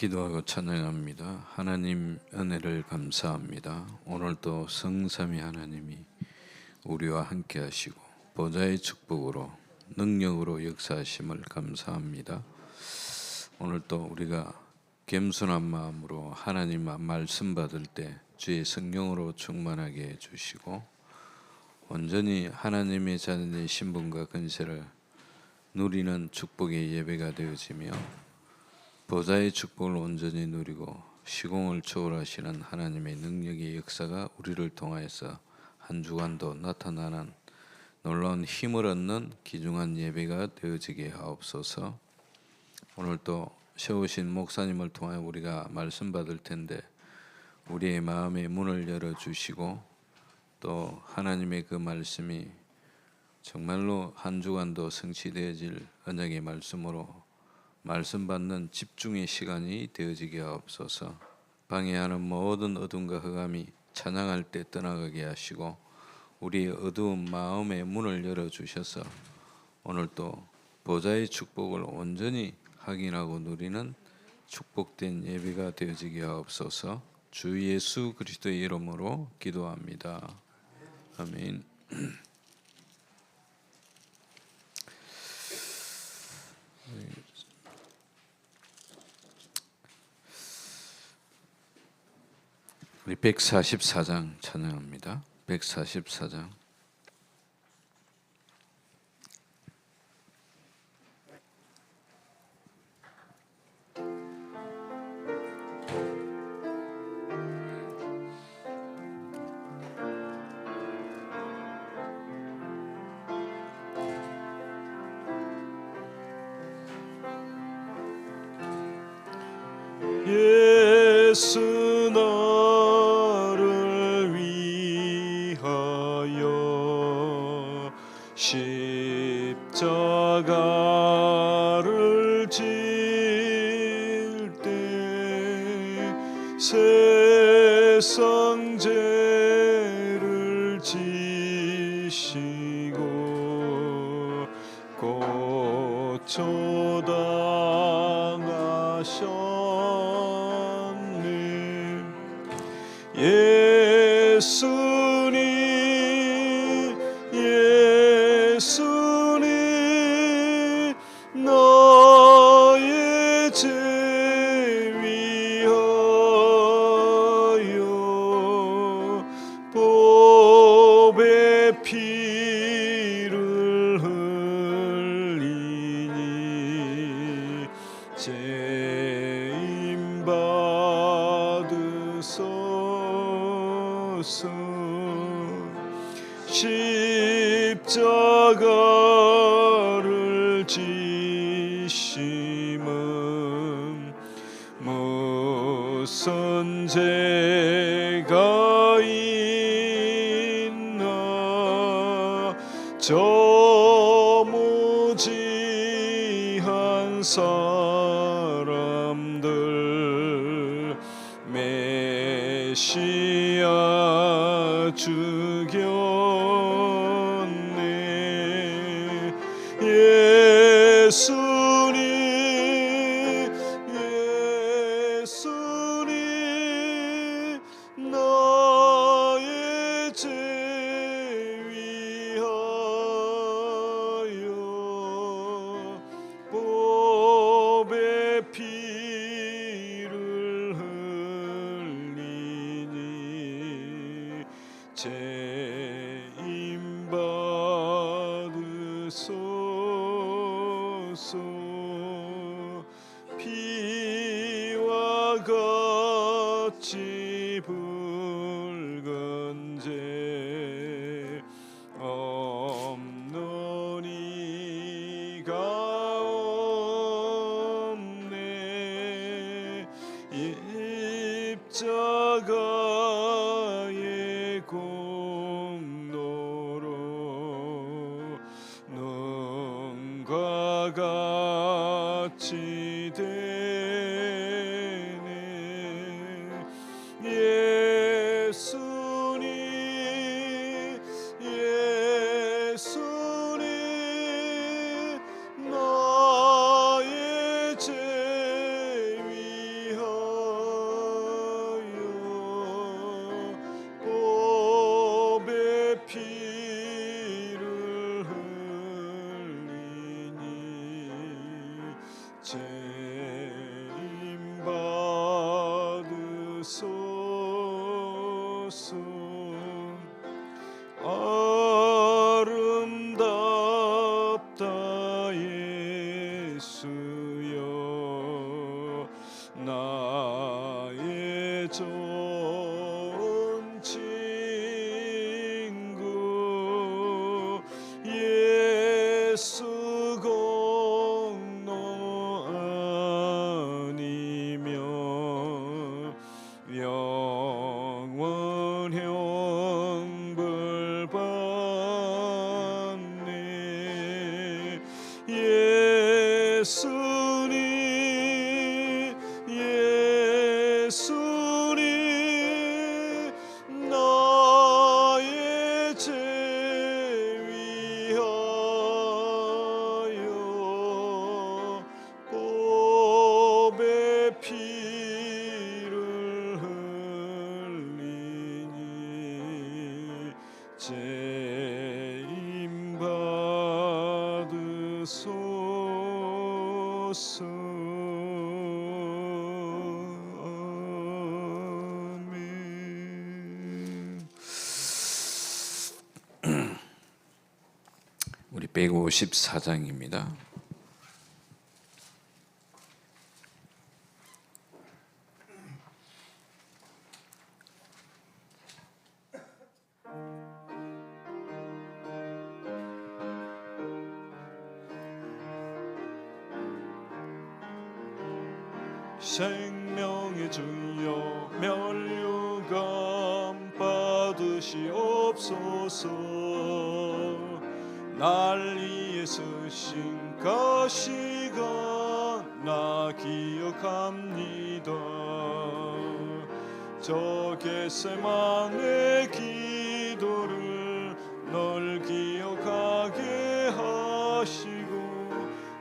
기도하고 찬양합니다. 하나님 은혜를 감사합니다. 오늘도 성삼위 하나님이 우리와 함께 하시고 보좌의 축복으로 능력으로 역사하심을 감사합니다. 오늘도 우리가 겸손한 마음으로 하나님 말씀 받을 때 주의 성령으로 충만하게 해주시고 온전히 하나님의 자녀의 신분과 권세를 누리는 축복의 예배가 되어지며 보좌의 축복을 온전히 누리고 시공을 초월하시는 하나님의 능력의 역사가 우리를 통하여서 한 주간도 나타나는 놀라운 힘을 얻는 귀중한 예배가 되어지게 하옵소서. 오늘 또 세우신 목사님을 통하여 우리가 말씀 받을 텐데 우리의 마음의 문을 열어주시고 또 하나님의 그 말씀이 정말로 한 주간도 성취되어질 언약의 말씀으로 말씀 받는 집중의 시간이 되어지게 하옵소서. 방해하는 모든 어둠과 흑암이 찬양할 때 떠나가게 하시고 우리의 어두운 마음의 문을 열어주셔서 오늘 또 보좌의 축복을 온전히 확인하고 누리는 축복된 예배가 되어지게 하옵소서. 주 예수 그리스도의 이름으로 기도합니다. 아멘. 우리 144장 찬양합니다. 144장. 예수 너를 위하여 십자가를 질 때 세상 죄를 지시고 고초당하셨 예수님 너의 죄 위하여 보배 피를 흘리니 죄인 받으소서. 십자가를 지심은 무슨 죄가 있나 저 무지한 사람들 메시아 죽였네. 예수님 너의 죄 위하여 보배 피를 흘리니 죄인 받으소서. 피와 같이 붉은 죄 없는 이가 없네. 십자가의 공로로 눈과 같이 되네. 예수님 너의 죄 위하여 받으소서. 아름답다 예수여, 나의 좋은 친구. 예수 공로 아니면 영원 형벌 받네. 예수님 나의 죄 위하여 보배 피를 흘리니 죄임 받으소서. 아멘. 우리 154장입니다. 생명의 주여 면류관 받으시옵소서. 날 위해 쓰신 가시가 나 기억합니다. 저 겟세마네 기도를 널 기억하게 하시고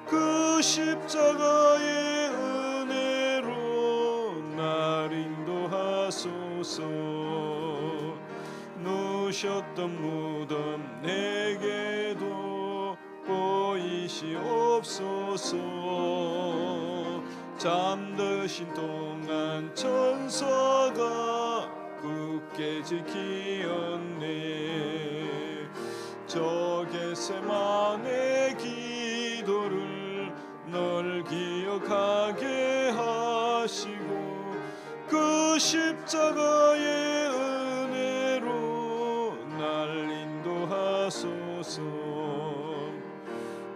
그 십자가의 은혜로 날 인도하소서. 누셨던 무덤 내게도 보이시옵소서. 잠드신 동안 천사가 굳게 지키었네. 저 겟세마네 기도를 널 기억하게 하시고 그 십자가의 은혜로 날 인도하소서.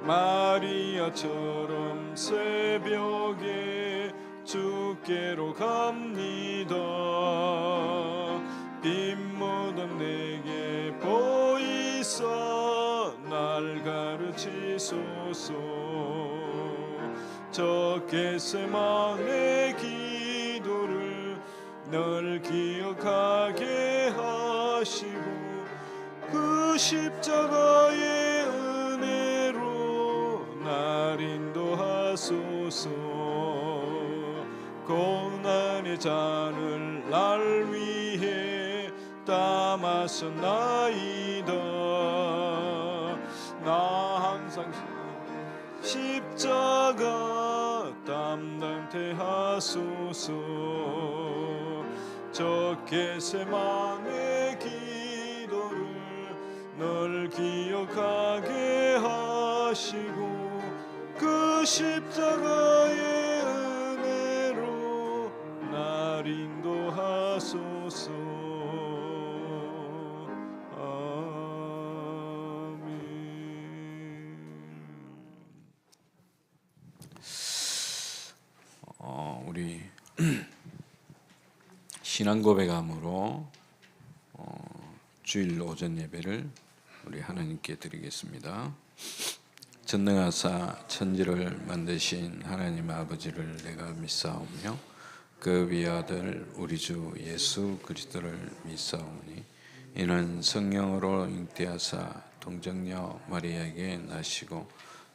마리아처럼 새벽에 주께로 갑니다. 빈무덤 내게 보이사 날 가르치소서. 저 겟세마네 기도를 널 기억하게 하시고 그 십자가의 은혜로 날 인도하소서. 고난의 잔을 날 위해 담았었나이다. 나 항상 십자가 담당케 하소서. 저 겟세마네 기도를 널 기억하게 하시고 그 십자가의 은혜로 날 인도하소서. 우리 신앙 고백함으로 주일 오전 예배를 우리 하나님께 드리겠습니다. 전능하사 천지를 만드신 하나님 아버지를 내가 믿사오며 그 위아들 우리 주 예수 그리스도를 믿사오니 이는 성령으로 잉태하사 동정녀 마리아에게 나시고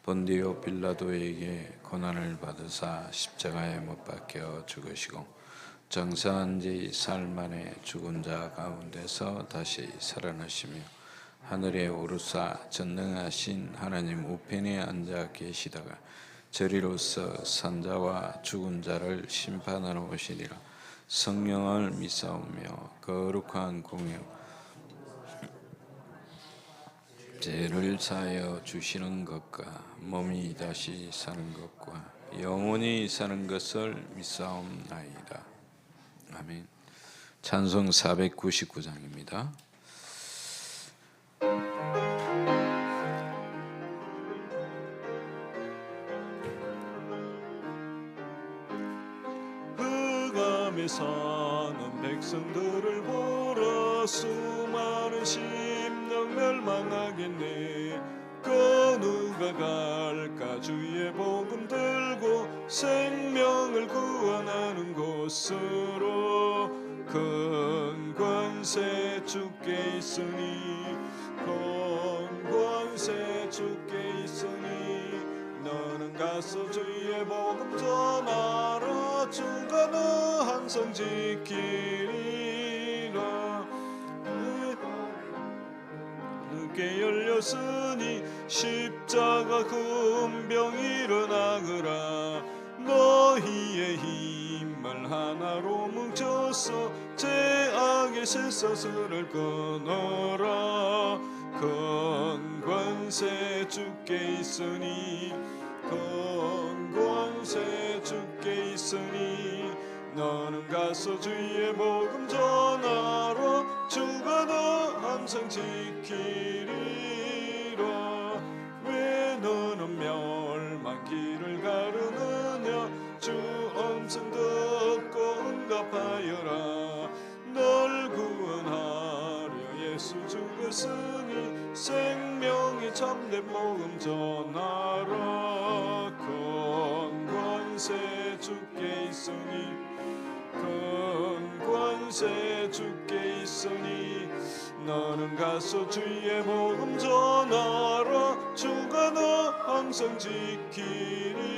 본디오 빌라도에게 고난을 받으사 십자가에 못 박혀 죽으시고 장사한 지 사흘 만에 죽은 자 가운데서 다시 살아나시며 하늘에 오르사 전능하신 하나님 우편에 앉아 계시다가 저리로서 산자와 죽은 자를 심판하러 오시리라. 성령을 믿사오며 거룩한 공영 죄를 사하여 주시는 것과 몸이 다시 사는 것과 영원히 사는 것을 믿사옵나이다. 아멘. 찬송 499장입니다. 흑암에 사는 백성들을 보라. 수많은 심령 멸망하겠네. 그 누가 갈까? 주의 복음 들고 생명을 구원하는 곳으로. 큰 권세 주께 있으니, 큰 권세 주께 있으니, 너는 가서 주의 복음 전하라. 주가 너 항상 지키리라. 늦게 열렸으니 십자가 금병 일어나거라. 너희의 힘을 하나로 뭉쳐서 죄악의 쇠사슬을 끊어라. 큰 권세 주께 있으니, 큰 권세 주께 있으니, 너는 가서 주의 복음 전하라. 주가 너 항상 지키리라. 왜 너는 멸망길을 가르느냐? 주 음성 듣고 응답하여라. 널 구원하려 예수 죽었으니 생명의 참된 복음 전하라. 큰 권세 주께 있으니, 큰 권세 주께 있으니, 너는 가서 주의 복음 전하라. 주가 너 항상 지키리라.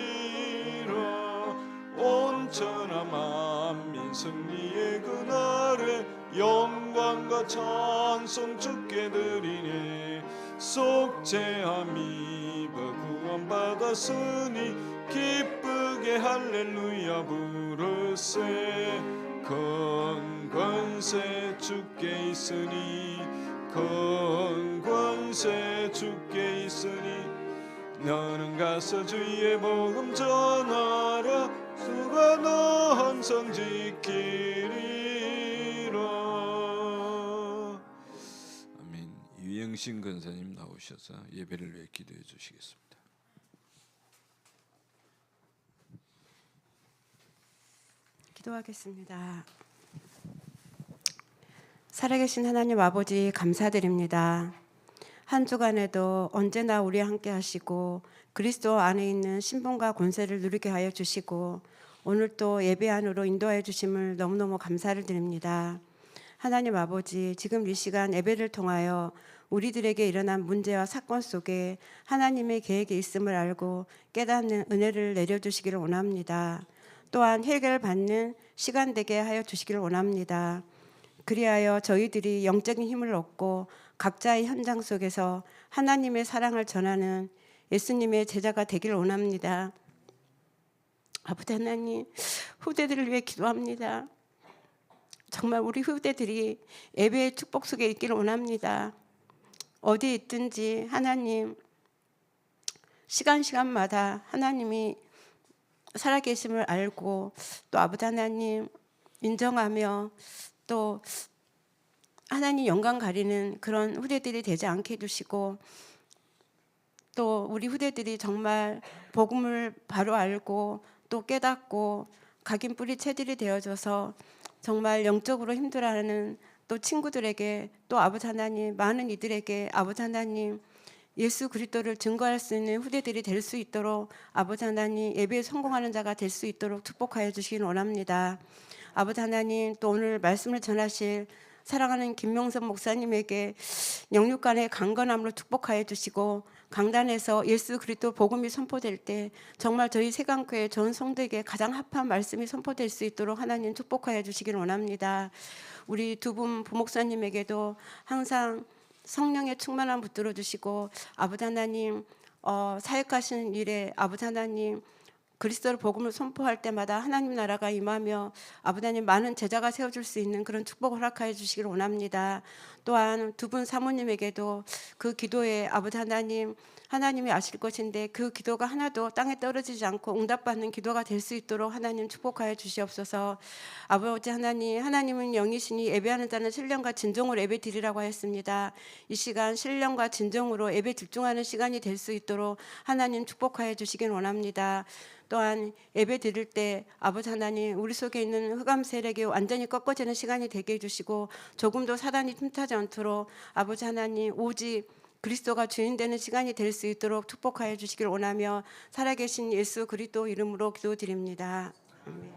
온 천하 만민 승리의 그날에 영광과 찬송 주께 드리네. 속죄함 입어 구원받았으니 기쁘게 할렐루야 부르세. 큰 권세 주께 있으니, 큰 권세 주께 있으니, 너는 가서 주의 복음 전하라. 주가 너 항상 지키리라. 아멘. 유영신 권사님 나오셔서 예배를 위해 기도해 주시겠습니다. 기도하겠습니다. 살아계신 하나님 아버지 감사드립니다. 한 주간에도 언제나 우리와 함께 하시고 그리스도 안에 있는 신분과 권세를 누리게 하여 주시고 오늘 또 예배 안으로 인도하여 주심을 너무너무 감사를 드립니다. 하나님 아버지, 지금 이 시간 예배를 통하여 우리들에게 일어난 문제와 사건 속에 하나님의 계획이 있음을 알고 깨닫는 은혜를 내려주시기를 원합니다. 또한 해결받는 시간 되게 하여 주시기를 원합니다. 그리하여 저희들이 영적인 힘을 얻고 각자의 현장 속에서 하나님의 사랑을 전하는 예수님의 제자가 되기를 원합니다. 아버지 하나님, 후대들을 위해 기도합니다. 정말 우리 후대들이 예배의 축복 속에 있기를 원합니다. 어디에 있든지 하나님, 시간마다 하나님이 살아계심을 알고 또 아버지 하나님 인정하며 또 하나님 영광 가리는 그런 후대들이 되지 않게 해주시고 또 우리 후대들이 정말 복음을 바로 알고 또 깨닫고 각인 뿌리 채들이 되어져서 정말 영적으로 힘들어하는 또 친구들에게 또 아버지 하나님 많은 이들에게 아버지 하나님 예수 그리스도를 증거할 수 있는 후대들이 될 수 있도록 아버지 하나님 예배에 성공하는 자가 될 수 있도록 축복하여 주시길 원합니다. 아버지 하나님 또 오늘 말씀을 전하실 사랑하는 김명선 목사님에게 영육간의 강건함으로 축복하여 주시고 강단에서 예수 그리스도 복음이 선포될 때 정말 저희 세강교회 전 성도에게 가장 합한 말씀이 선포될 수 있도록 하나님 축복하여 주시길 원합니다. 우리 두 분 부목사님에게도 항상 성령의 충만함 붙들어 주시고 아버지 하나님 사역하시는 일에 아버지 하나님 그리스도의 복음을 선포할 때마다 하나님 나라가 임하며 아버지 하나님 많은 제자가 세워줄 수 있는 그런 축복을 허락하여 주시기를 원합니다. 또한 두 분 사모님에게도 그 기도에 아버지 하나님 하나님이 아실 것인데 그 기도가 하나도 땅에 떨어지지 않고 응답받는 기도가 될 수 있도록 하나님 축복하여 주시옵소서. 아버지 하나님, 하나님은 영이시니 예배하는 자는 신령과 진정으로 예배 드리라고 하였습니다. 이 시간 신령과 진정으로 예배 집중하는 시간이 될 수 있도록 하나님 축복하여 주시길 원합니다. 또한 예배 드릴 때 아버지 하나님 우리 속에 있는 흑암 세력이 완전히 꺾어지는 시간이 되게 해주시고 조금도 사단이 틈타지 않도록 아버지 하나님 오직 그리스도가 주인 되는 시간이 될 수 있도록 축복하여 주시길 원하며 살아계신 예수 그리스도 이름으로 기도드립니다. 아멘.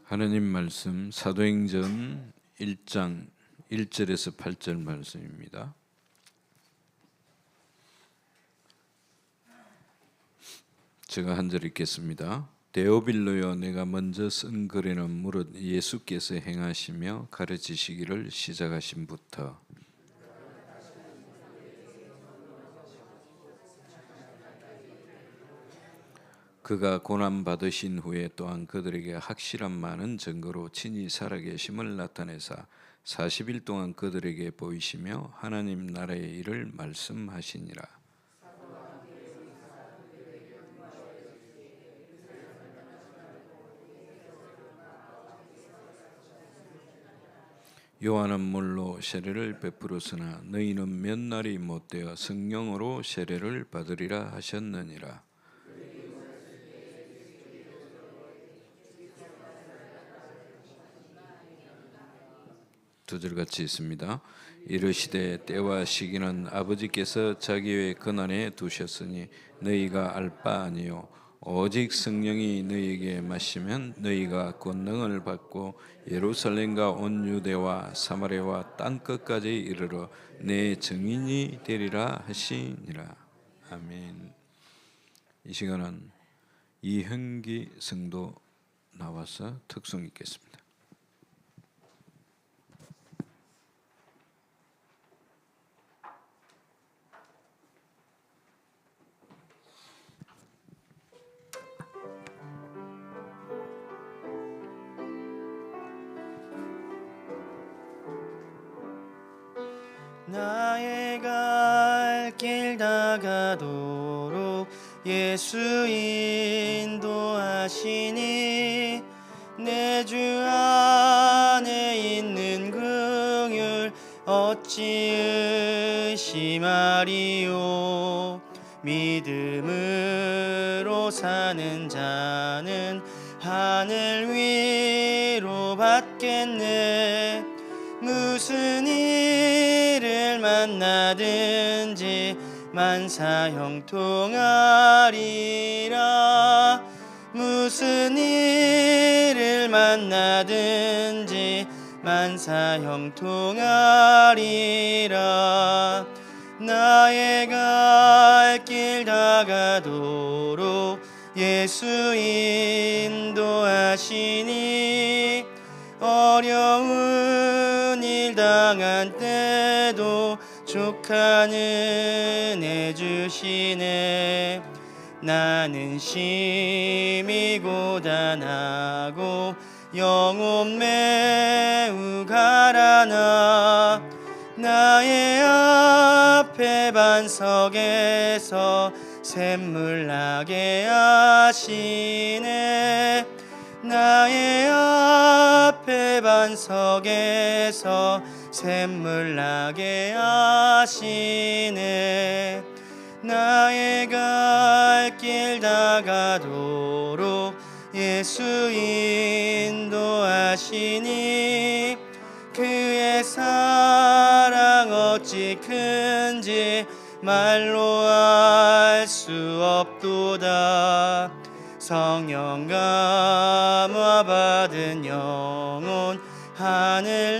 하나님 말씀 사도행전 1장 1절에서 8절 말씀입니다. 제가 한 절 읽겠습니다. 데오빌로여, 내가 먼저 쓴 글에는 무릇 예수께서 행하시며 가르치시기를 시작하심부터 그가 고난 받으신 후에 또한 그들에게 확실한 많은 증거로 친히 살아계심을 나타내사 40일 동안 그들에게 보이시며 하나님 나라의 일을 말씀하시니라. 요한은 물로 세례를 베풀었으나 너희는 몇 날이 못되어 성령으로 세례를 받으리라 하셨느니라. 두 절 같이 있습니다. 이르시되 때와 시기는 아버지께서 자기의 권한에 두셨으니 너희가 알 바 아니요 오직 성령이 너희에게 마시면 너희가 권능을 받고 예루살렘과 온 유대와 사마리아와 땅 끝까지 이르러 내 증인이 되리라 하시니라. 아멘. 이 시간은 이형기 성도 나와서 특송 읽겠습니다. 나의 갈 길 다가도록 예수 인도하시니 내 주 안에 있는 긍휼 어찌 의심하리요. 믿음으로 사는 자는 하늘 위로 받겠네. 무슨 일을 만나든지 만사 형통하리라. 무슨 일을 만나든지 만사 형통하리라. 나의 갈 길 다가도록 예수 인도하시니 어려운 일 당한 때도 족한 은혜 주시네. 나는 심히 고단하고 영혼 매우 가라나 나의 앞에 반석에서 샘물 나게 하시네. 나의 앞에 반석에서 샘물 나게 하시네. 나의 갈 길 다가도록 예수 인도하시니 그의 사랑 어찌 큰지 말로 알 수 없도다. 성령 감화 받은 영혼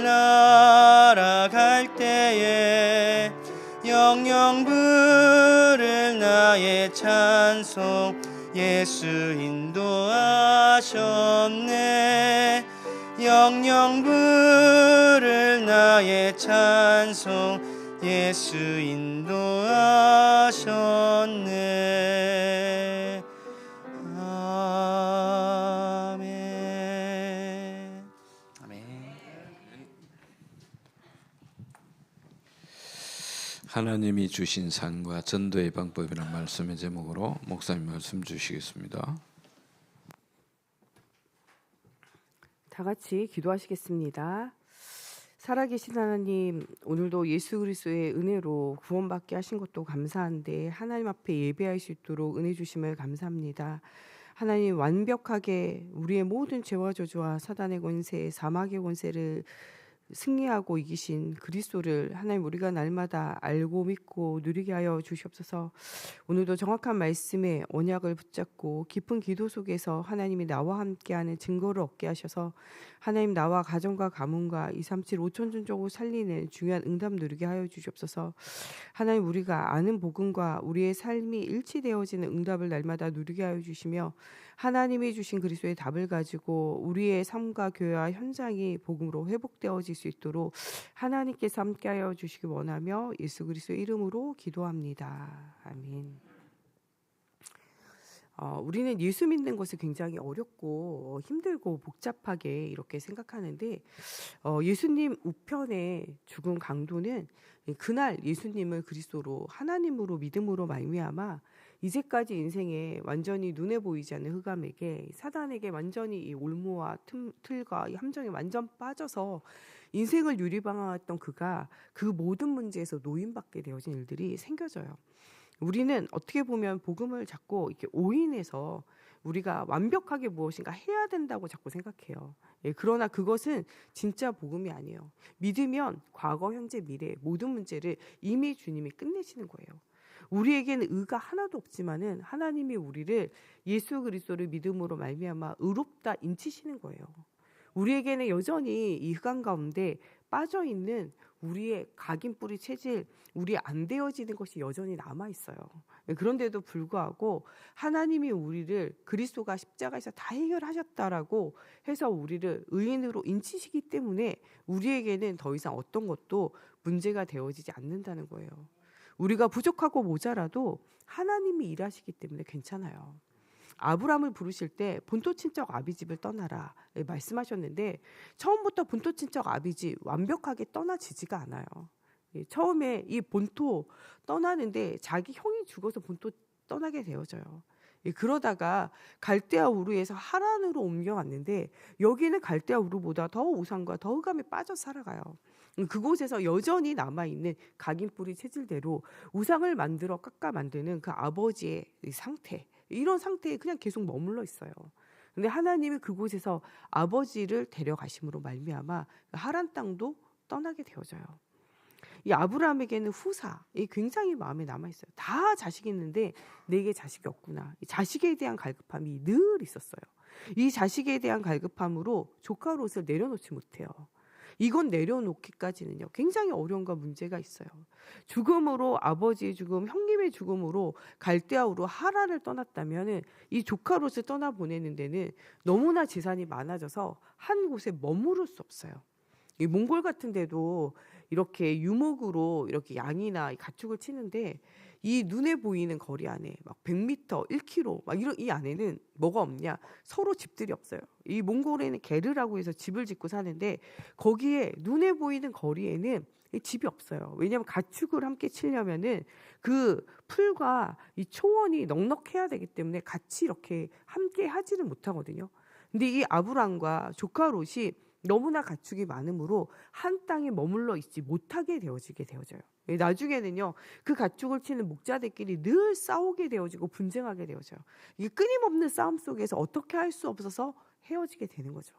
하늘나라 갈 때에 영영 부를 나 나의 찬송 예수 인도하셨네. 영영 부를 나의 찬송 예수 인도하셨네. 아멘. 아멘. 하나님이 주신 삶과 전도의 방법이라는 말씀의 제목으로 목사님 말씀 주시겠습니다. 다 같이 기도하시겠습니다. 살아계신 하나님, 오늘도 예수 그리스도의 은혜로 구원받게 하신 것도 감사한데 하나님 앞에 예배할 수 있도록 은혜 주심을 감사합니다. 하나님, 완벽하게 우리의 모든 죄와 저주와 사단의 권세, 사막의 권세를 승리하고 이기신 그리스도를 하나님 우리가 날마다 알고 믿고 누리게 하여 주시옵소서. 오늘도 정확한 말씀에 언약을 붙잡고 깊은 기도 속에서 하나님이 나와 함께하는 증거를 얻게 하셔서 하나님 나와 가정과 가문과 237 5천존족을 살리는 중요한 응답 누리게 하여 주시옵소서. 하나님, 우리가 아는 복음과 우리의 삶이 일치되어지는 응답을 날마다 누리게 하여 주시며 하나님이 주신 그리스도의 답을 가지고 우리의 삶과 교회와 현장이 복음으로 회복되어질 수 있도록 하나님께서 함께하여 주시기 원하며 예수 그리스도의 이름으로 기도합니다. 아멘. 우리는 예수 믿는 것이 굉장히 어렵고 힘들고 복잡하게 이렇게 생각하는데 예수님 우편의 죽은 강도는 그날 예수님을 그리스도로 하나님으로 믿음으로 말미암아 이제까지 인생에 완전히 눈에 보이지 않는 흑암에게 사단에게 완전히 이 올무와 틀과 이 함정에 완전 빠져서 인생을 유리방황했던 그가 그 모든 문제에서 노인받게 되어진 일들이 생겨져요. 우리는 어떻게 보면 복음을 자꾸 이렇게 오인해서 우리가 완벽하게 무엇인가 해야 된다고 자꾸 생각해요. 그러나 그것은 진짜 복음이 아니에요. 믿으면 과거, 현재, 미래 모든 문제를 이미 주님이 끝내시는 거예요. 우리에게는 의가 하나도 없지만은 하나님이 우리를 예수 그리스도를 믿음으로 말미암아 의롭다 인치시는 거예요. 우리에게는 여전히 이 흑암 가운데 빠져 있는 우리의 각인뿌리 체질, 우리 안 되어지는 것이 여전히 남아 있어요. 그런데도 불구하고 하나님이 우리를 그리스도가 십자가에서 다 해결하셨다라고 해서 우리를 의인으로 인치시기 때문에 우리에게는 더 이상 어떤 것도 문제가 되어지지 않는다는 거예요. 우리가 부족하고 모자라도 하나님이 일하시기 때문에 괜찮아요. 아브라함을 부르실 때 본토 친척 아비집을 떠나라 말씀하셨는데 처음부터 본토 친척 아비집 완벽하게 떠나지지가 않아요. 처음에 이 본토 떠나는데 자기 형이 죽어서 본토 떠나게 되어져요. 그러다가 갈대아 우르에서 하란으로 옮겨왔는데 여기는 갈대아 우르보다 더 우상과 더 흑암에 빠져 살아가요. 그곳에서 여전히 남아있는 각인뿌리 체질대로 우상을 만들어 깎아 만드는 그 아버지의 상태, 이런 상태에 그냥 계속 머물러 있어요. 근데 하나님이 그곳에서 아버지를 데려가심으로 말미암아 하란 땅도 떠나게 되어져요. 이 아브라함에게는 후사이 굉장히 마음에 남아있어요. 다 자식이 있는데 내게 자식이 없구나. 이 자식에 대한 갈급함이 늘 있었어요. 이 자식에 대한 갈급함으로 조카 롯을 내려놓지 못해요. 이건 내려놓기까지는요 굉장히 어려움과 문제가 있어요. 죽음으로, 아버지의 죽음, 형님의 죽음으로 갈대아우로 하란을 떠났다면 이 조카 롯을 떠나보내는 데는 너무나 재산이 많아져서 한 곳에 머무를 수 없어요. 이 몽골 같은 데도 이렇게 유목으로 이렇게 양이나 가축을 치는데 이 눈에 보이는 거리 안에 막 100m, 1km 막 이런 이 안에는 뭐가 없냐? 서로 집들이 없어요. 이 몽골에는 게르라고 해서 집을 짓고 사는데 거기에 눈에 보이는 거리에는 집이 없어요. 왜냐하면 가축을 함께 치려면은 그 풀과 이 초원이 넉넉해야 되기 때문에 같이 이렇게 함께 하지를 못하거든요. 근데 이 아브람과 조카 롯이 너무나 가축이 많으므로 한 땅에 머물러 있지 못하게 되어지게 되어져요. 나중에는요 그 가축을 치는 목자들끼리 늘 싸우게 되어지고 분쟁하게 되어져요. 이게 끊임없는 싸움 속에서 어떻게 할 수 없어서 헤어지게 되는 거죠.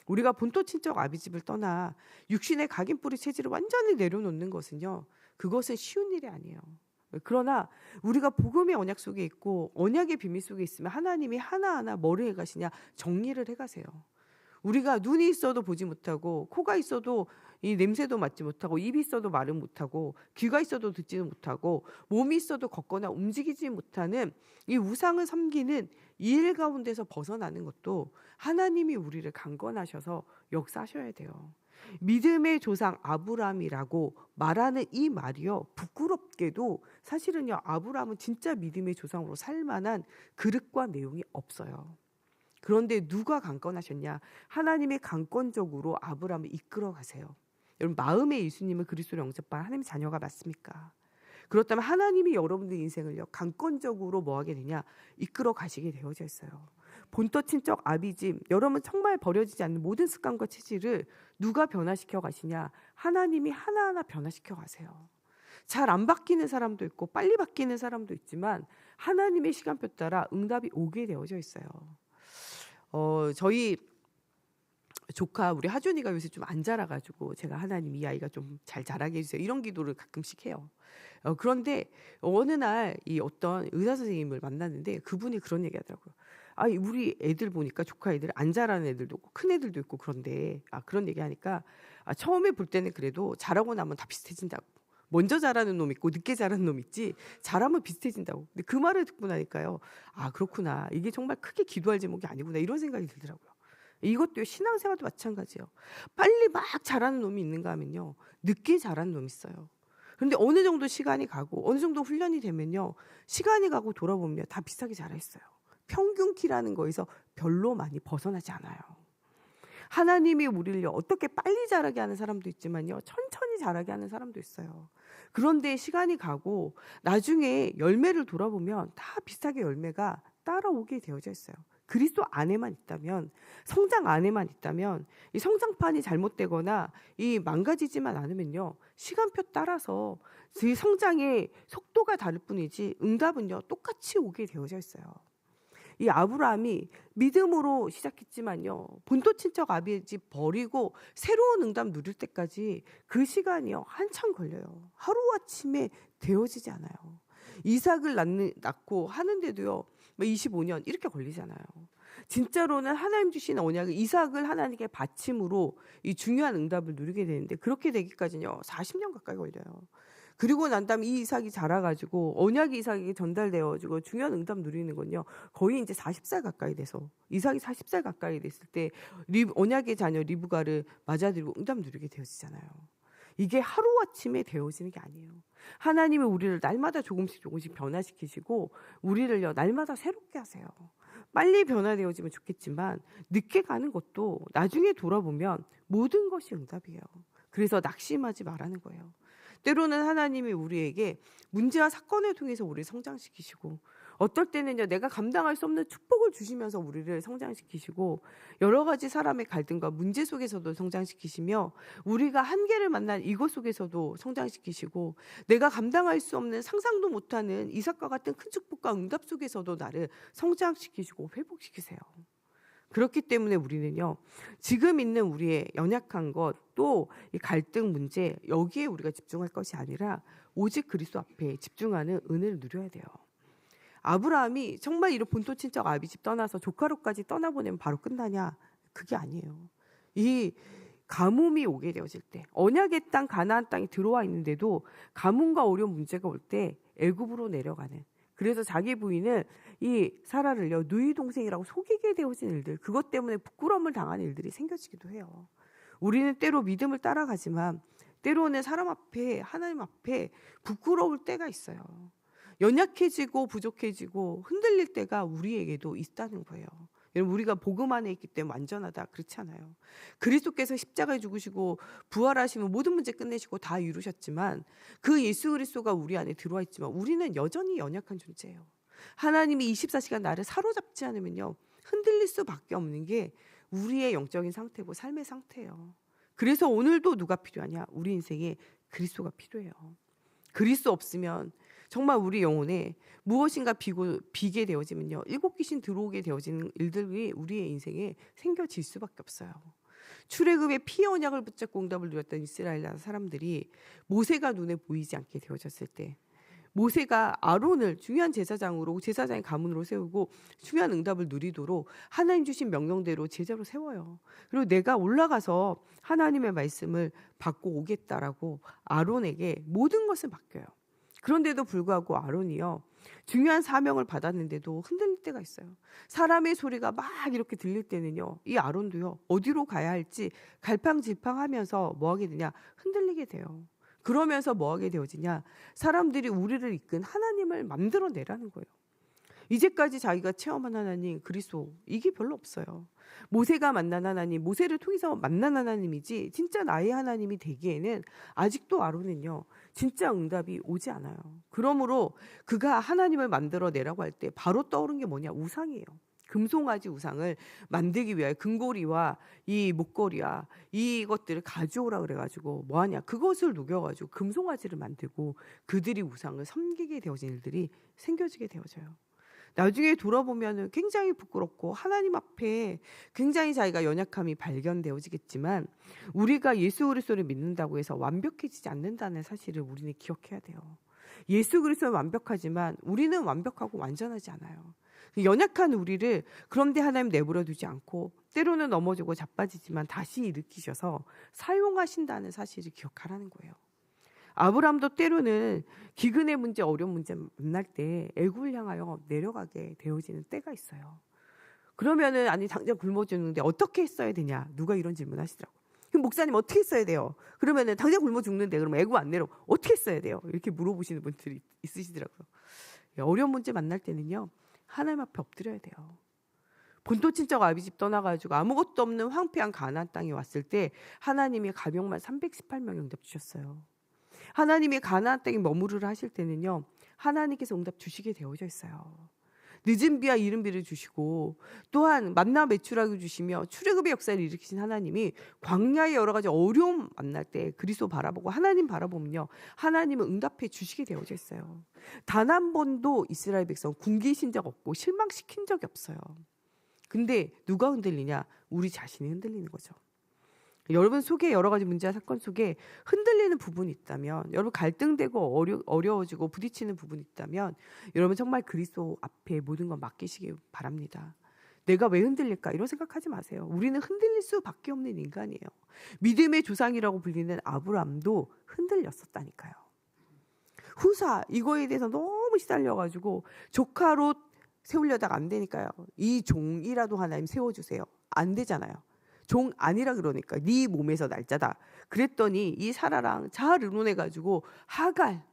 우리가 본토 친척 아비집을 떠나 육신의 각인뿌리 체질을 완전히 내려놓는 것은요 그것은 쉬운 일이 아니에요. 그러나 우리가 복음의 언약 속에 있고 언약의 비밀 속에 있으면 하나님이 하나하나 뭐를 해가시냐? 정리를 해가세요. 우리가 눈이 있어도 보지 못하고 코가 있어도 이 냄새도 맡지 못하고 입이 있어도 말을 못하고 귀가 있어도 듣지는 못하고 몸이 있어도 걷거나 움직이지 못하는 이 우상을 섬기는 이 일 가운데서 벗어나는 것도 하나님이 우리를 강권하셔서 역사하셔야 돼요. 믿음의 조상 아브라함이라고 말하는 이 말이요, 부끄럽게도 사실은요, 아브라함은 진짜 믿음의 조상으로 살 만한 그릇과 내용이 없어요. 그런데 누가 강권하셨냐? 하나님이 강권적으로 아브라함을 이끌어 가세요. 여러분, 마음의 예수님을 그리스도로 영접한 하나님의 자녀가 맞습니까? 그렇다면 하나님이 여러분들 인생을요, 강권적으로 뭐하게 되냐? 이끌어 가시게 되어져 있어요. 본토 친척 아비집, 여러분 정말 버려지지 않는 모든 습관과 체질을 누가 변화시켜 가시냐? 하나님이 하나하나 변화시켜 가세요. 잘 안 바뀌는 사람도 있고 빨리 바뀌는 사람도 있지만 하나님의 시간표 따라 응답이 오게 되어져 있어요. 저희 조카 우리 하준이가 요새 좀 안 자라가지고 제가 하나님 이 아이가 좀 잘 자라게 해주세요 이런 기도를 가끔씩 해요. 그런데 어느 날 이 어떤 의사 선생님을 만났는데 그분이 그런 얘기하더라고요. 우리 애들 보니까 조카 애들 안 자라는 애들도 있고 큰 애들도 있고 그런데 그런 얘기하니까 처음에 볼 때는 그래도 자라고 나면 다 비슷해진다고. 먼저 자라는 놈 있고 늦게 자라는 놈 있지 자라면 비슷해진다고. 근데 그 말을 듣고 나니까요. 그렇구나. 이게 정말 크게 기도할 제목이 아니구나 이런 생각이 들더라고요. 이것도 신앙생활도 마찬가지예요. 빨리 막 자라는 놈이 있는가 하면요. 늦게 자라는 놈이 있어요. 그런데 어느 정도 시간이 가고 어느 정도 훈련이 되면요. 시간이 가고 돌아보면 다 비슷하게 자라 있어요. 평균 키라는 거에서 별로 많이 벗어나지 않아요. 하나님이 우리를 어떻게 빨리 자라게 하는 사람도 있지만요. 천천히 자라게 하는 사람도 있어요. 그런데 시간이 가고 나중에 열매를 돌아보면 다 비슷하게 열매가 따라오게 되어져 있어요. 그리스도 안에만 있다면, 성장 안에만 있다면, 이 성장판이 잘못되거나 이 망가지지만 않으면요. 시간표 따라서 그 성장의 속도가 다를 뿐이지 응답은요. 똑같이 오게 되어져 있어요. 이 아브라함이 믿음으로 시작했지만요. 본토 친척 아비집 버리고 새로운 응답 누릴 때까지 그 시간이요. 한참 걸려요. 하루아침에 되어지지 않아요. 이삭을 낳고 하는데도요. 25년 이렇게 걸리잖아요. 진짜로는 하나님 주신 언약을 이삭을 하나님께 바침으로 이 중요한 응답을 누리게 되는데 그렇게 되기까지는요. 40년 가까이 걸려요. 그리고 난 다음에 이 이삭이 자라가지고 언약이 이삭에게 전달되어지고 중요한 응답 누리는 건요. 거의 이제 40살 가까이 돼서 이삭이 40살 가까이 됐을 때 언약의 자녀 리브가를 맞아들이고 응답 누리게 되어지잖아요. 이게 하루아침에 되어지는 게 아니에요. 하나님이 우리를 날마다 조금씩 변화시키시고 우리를요 날마다 새롭게 하세요. 빨리 변화되어지면 좋겠지만 늦게 가는 것도 나중에 돌아보면 모든 것이 응답이에요. 그래서 낙심하지 말라는 거예요. 때로는 하나님이 우리에게 문제와 사건을 통해서 우리를 성장시키시고 어떨 때는요 내가 감당할 수 없는 축복을 주시면서 우리를 성장시키시고 여러 가지 사람의 갈등과 문제 속에서도 성장시키시며 우리가 한계를 만난 이것 속에서도 성장시키시고 내가 감당할 수 없는 상상도 못하는 이삭과 같은 큰 축복과 응답 속에서도 나를 성장시키시고 회복시키세요. 그렇기 때문에 우리는요 지금 있는 우리의 연약한 것 또 이 갈등 문제 여기에 우리가 집중할 것이 아니라 오직 그리스도 앞에 집중하는 은혜를 누려야 돼요. 아브라함이 정말 이런 본토 친척 아비집 떠나서 조카로까지 떠나보내면 바로 끝나냐? 그게 아니에요. 이 가뭄이 오게 되어질 때 언약의 땅 가나안 땅이 들어와 있는데도 가뭄과 어려운 문제가 올 때 애굽으로 내려가는 그래서 자기 부인은 이 사라를요 누이 동생이라고 속이게 되어진 일들 그것 때문에 부끄러움을 당하는 일들이 생겨지기도 해요. 우리는 때로 믿음을 따라가지만 때로는 사람 앞에 하나님 앞에 부끄러울 때가 있어요. 연약해지고 부족해지고 흔들릴 때가 우리에게도 있다는 거예요. 여러분 우리가 복음 안에 있기 때문에 완전하다 그렇지 않아요. 그리스도께서 십자가에 죽으시고 부활하시면 모든 문제 끝내시고 다 이루셨지만 그 예수 그리스도가 우리 안에 들어와 있지만 우리는 여전히 연약한 존재예요. 하나님이 24시간 나를 사로잡지 않으면요 흔들릴 수밖에 없는 게 우리의 영적인 상태고 삶의 상태예요. 그래서 오늘도 누가 필요하냐? 우리 인생에 그리스도가 필요해요. 그리스도 없으면 정말 우리 영혼에 무엇인가 비게 되어지면요. 일곱 귀신 들어오게 되어지는 일들이 우리의 인생에 생겨질 수밖에 없어요. 출애굽의 피의 언약을 붙잡고 응답을 누렸던 이스라엘 사람들이 모세가 눈에 보이지 않게 되어졌을 때 모세가 아론을 중요한 제사장으로 제사장의 가문으로 세우고 중요한 응답을 누리도록 하나님 주신 명령대로 제자로 세워요. 그리고 내가 올라가서 하나님의 말씀을 받고 오겠다라고 아론에게 모든 것을 맡겨요. 그런데도 불구하고 아론이요, 중요한 사명을 받았는데도 흔들릴 때가 있어요. 사람의 소리가 막 이렇게 들릴 때는요, 이 아론도요, 어디로 가야 할지 갈팡질팡하면서 뭐 하게 되냐, 흔들리게 돼요. 그러면서 뭐 하게 되어지냐, 사람들이 우리를 이끈 하나님을 만들어내라는 거예요. 이제까지 자기가 체험한 하나님, 그리스도, 이게 별로 없어요. 모세가 만난 하나님, 모세를 통해서 만난 하나님이지 진짜 나의 하나님이 되기에는 아직도 아론은요, 진짜 응답이 오지 않아요. 그러므로 그가 하나님을 만들어내라고 할 때 바로 떠오른 게 뭐냐, 우상이에요. 금송아지 우상을 만들기 위하여 금고리와 이 목걸이와 이것들을 가져오라 그래가지고 뭐하냐, 그것을 녹여가지고 금송아지를 만들고 그들이 우상을 섬기게 되어진 일들이 생겨지게 되어져요. 나중에 돌아보면 굉장히 부끄럽고 하나님 앞에 굉장히 자기가 연약함이 발견되어지겠지만, 우리가 예수 그리스도를 믿는다고 해서 완벽해지지 않는다는 사실을 우리는 기억해야 돼요. 예수 그리스도는 완벽하지만 우리는 완벽하고 완전하지 않아요. 연약한 우리를 그런데 하나님 내버려 두지 않고 때로는 넘어지고 자빠지지만 다시 일으키셔서 사용하신다는 사실을 기억하라는 거예요. 아브라함도 때로는 기근의 문제, 어려운 문제 만날 때 애굽을 향하여 내려가게 되어지는 때가 있어요. 그러면은 아니 당장 굶어 죽는데 어떻게 했어야 되냐, 누가 이런 질문 하시더라고요. 그럼 목사님 어떻게 했어야 돼요? 그러면은 당장 굶어 죽는데 그럼 애굽 안 내려 어떻게 했어야 돼요? 이렇게 물어보시는 분들이 있으시더라고요. 어려운 문제 만날 때는요, 하나님 앞에 엎드려야 돼요. 본토 친척 아비집 떠나가지고 아무것도 없는 황폐한 가나안 땅에 왔을 때 하나님이 가병만 318명 응답 주셨어요. 하나님이 가나안 땅에 머무르라 하실 때는요, 하나님께서 응답 주시게 되어져 있어요. 늦은 비와 이른 비를 주시고 또한 만나 매출하게 주시며 출애굽의 역사를 일으키신 하나님이 광야의 여러 가지 어려움 만날 때 그리스도 바라보고 하나님 바라보면요, 하나님은 응답해 주시게 되어져 있어요. 단 한 번도 이스라엘 백성 굶기신 적 없고 실망시킨 적이 없어요. 근데 누가 흔들리냐? 우리 자신이 흔들리는 거죠. 여러분 속에 여러 가지 문제와 사건 속에 흔들리는 부분이 있다면, 여러분 갈등되고 어려워지고 부딪히는 부분이 있다면, 여러분 정말 그리스도 앞에 모든 걸 맡기시기 바랍니다. 내가 왜 흔들릴까 이런 생각하지 마세요. 우리는 흔들릴 수밖에 없는 인간이에요. 믿음의 조상이라고 불리는 아브라함도 흔들렸었다니까요. 후사 이거에 대해서 너무 시달려가지고 조카로 세우려다가 안 되니까요, 이 종이라도 하나님 세워주세요. 안 되잖아요. 종 아니라 그러니까 네 몸에서 날짜다. 그랬더니 이 사라랑 잘 의논해가지고 하갈,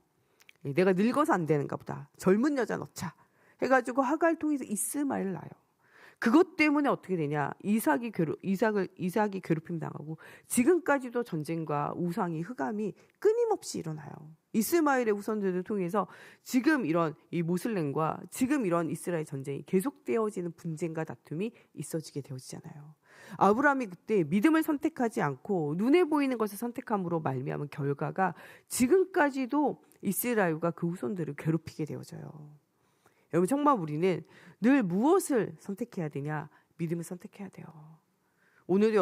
내가 늙어서 안 되는가 보다, 젊은 여자 넣자 해가지고 하갈 통해서 이스마엘을 낳아요. 그것 때문에 어떻게 되냐, 이삭이 괴롭힘 당하고 지금까지도 전쟁과 우상이 흑암이 끊임없이 일어나요. 이스마엘의 후손들을 통해서 지금 이런 이 모슬렘과 지금 이런 이스라엘 전쟁이 계속되어지는 분쟁과 다툼이 있어지게 되어지잖아요. 아브라함이 그때 믿음을 선택하지 않고 눈에 보이는 것을 선택함으로 말미암은 결과가 지금까지도 이스라엘과 그 후손들을 괴롭히게 되어져요. 여러분 정말 우리는 늘 무엇을 선택해야 되냐? 믿음을 선택해야 돼요. 오늘도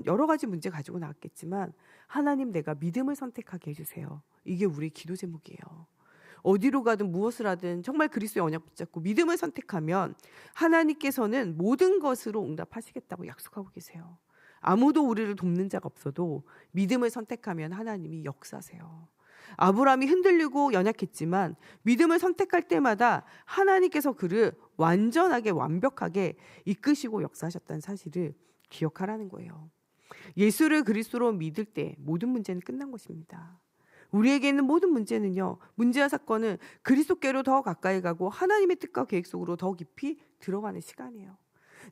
여러 가지 문제 가지고 나왔겠지만 하나님, 내가 믿음을 선택하게 해주세요. 이게 우리의 기도 제목이에요. 어디로 가든 무엇을 하든 정말 그리스도의 언약 붙잡고 믿음을 선택하면 하나님께서는 모든 것으로 응답하시겠다고 약속하고 계세요. 아무도 우리를 돕는 자가 없어도 믿음을 선택하면 하나님이 역사하세요. 아브라함이 흔들리고 연약했지만 믿음을 선택할 때마다 하나님께서 그를 완전하게 완벽하게 이끄시고 역사하셨다는 사실을 기억하라는 거예요. 예수를 그리스도로 믿을 때 모든 문제는 끝난 것입니다. 우리에게 있는 모든 문제는요, 문제와 사건은 그리스도께로 더 가까이 가고 하나님의 뜻과 계획 속으로 더 깊이 들어가는 시간이에요.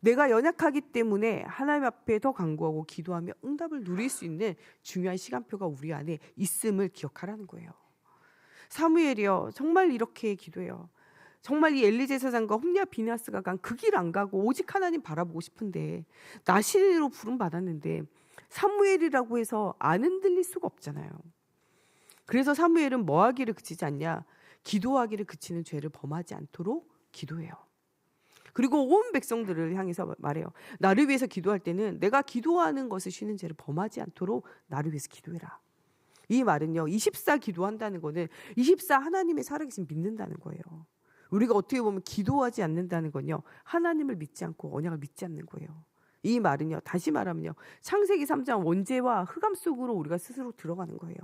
내가 연약하기 때문에 하나님 앞에 더 간구하고 기도하며 응답을 누릴 수 있는 중요한 시간표가 우리 안에 있음을 기억하라는 거예요. 사무엘이요, 정말 이렇게 기도해요. 정말 이 엘리 제사장과 홈리와 비느하스가 간 그 길 안 가고 오직 하나님 바라보고 싶은데 나신으로 부름 받았는데 사무엘이라고 해서 안 흔들릴 수가 없잖아요. 그래서 사무엘은 뭐 하기를 그치지 않냐? 기도하기를 그치는 죄를 범하지 않도록 기도해요. 그리고 온 백성들을 향해서 말해요. 나를 위해서 기도할 때는 내가 기도하는 것을 쉬는 죄를 범하지 않도록 나를 위해서 기도해라. 이 말은요, 24 기도한다는 거는 24 하나님의 살아계신 믿는다는 거예요. 우리가 어떻게 보면 기도하지 않는다는 건요, 하나님을 믿지 않고 언약을 믿지 않는 거예요. 이 말은요, 다시 말하면요, 창세기 3장 원죄와 흑암 속으로 우리가 스스로 들어가는 거예요.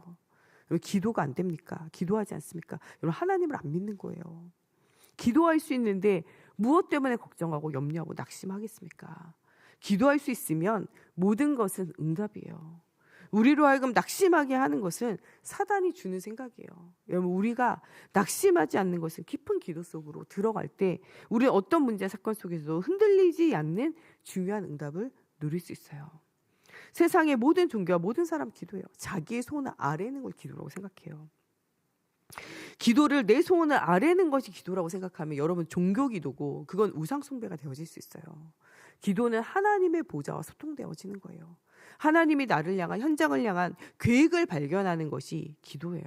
기도가 안 됩니까? 기도하지 않습니까? 여러분, 하나님을 안 믿는 거예요. 기도할 수 있는데 무엇 때문에 걱정하고 염려하고 낙심하겠습니까? 기도할 수 있으면 모든 것은 응답이에요. 우리로 하여금 낙심하게 하는 것은 사단이 주는 생각이에요. 여러분, 우리가 낙심하지 않는 것은 깊은 기도 속으로 들어갈 때 우리는 어떤 문제 사건 속에서도 흔들리지 않는 중요한 응답을 누릴 수 있어요. 세상의 모든 종교와 모든 사람 기도해요. 자기의 소원을 아뢰는 걸 기도라고 생각해요. 기도를 내 소원을 아뢰는 것이 기도라고 생각하면 여러분, 종교 기도고 그건 우상 숭배가 되어질 수 있어요. 기도는 하나님의 보좌와 소통되어지는 거예요. 하나님이 나를 향한, 현장을 향한 계획을 발견하는 것이 기도예요.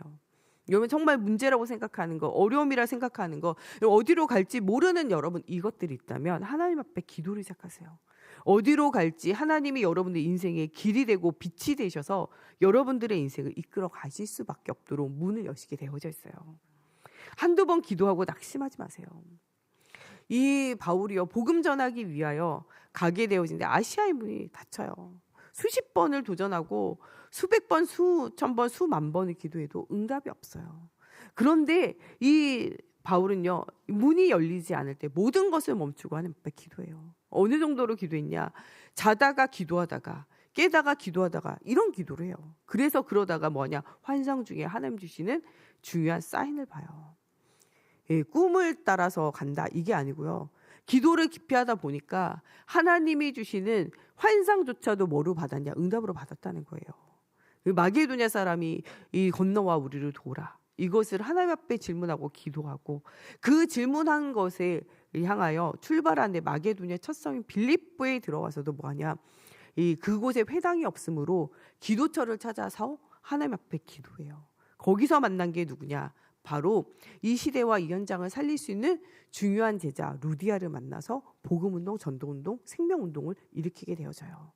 여러분, 정말 문제라고 생각하는 거, 어려움이라 생각하는 거, 어디로 갈지 모르는 여러분, 이것들이 있다면 하나님 앞에 기도를 시작하세요. 어디로 갈지 하나님이 여러분의 인생의 길이 되고 빛이 되셔서 여러분들의 인생을 이끌어 가실 수밖에 없도록 문을 여시게 되어져 있어요. 한두 번 기도하고 낙심하지 마세요. 이 바울이요, 복음 전하기 위하여 가게 되어진데 아시아의 문이 닫혀요. 수십 번을 도전하고 수백 번, 수천 번, 수만 번을 기도해도 응답이 없어요. 그런데 이 바울은요, 문이 열리지 않을 때 모든 것을 멈추고 하나님 앞에 기도해요. 어느 정도로 기도했냐? 자다가 기도하다가, 깨다가 기도하다가, 이런 기도를 해요. 그래서 그러다가 뭐냐? 환상 중에 하나님 주시는 중요한 사인을 봐요. 예, 꿈을 따라서 간다, 이게 아니고요. 기도를 깊이 하다 보니까 하나님이 주시는 환상조차도 뭐로 받았냐? 응답으로 받았다는 거예요. 마게도냐 사람이 이 건너와 우리를 도우라, 이것을 하나님 앞에 질문하고 기도하고 그 질문한 것에 향하여 출발하는데 마게도냐 첫 성인 빌립보에 들어와서도 뭐하냐? 그곳에 회당이 없으므로 기도처를 찾아서 하나님 앞에 기도해요. 거기서 만난 게 누구냐? 바로 이 시대와 이 현장을 살릴 수 있는 중요한 제자 루디아를 만나서 복음운동, 전도운동, 생명운동을 일으키게 되어져요.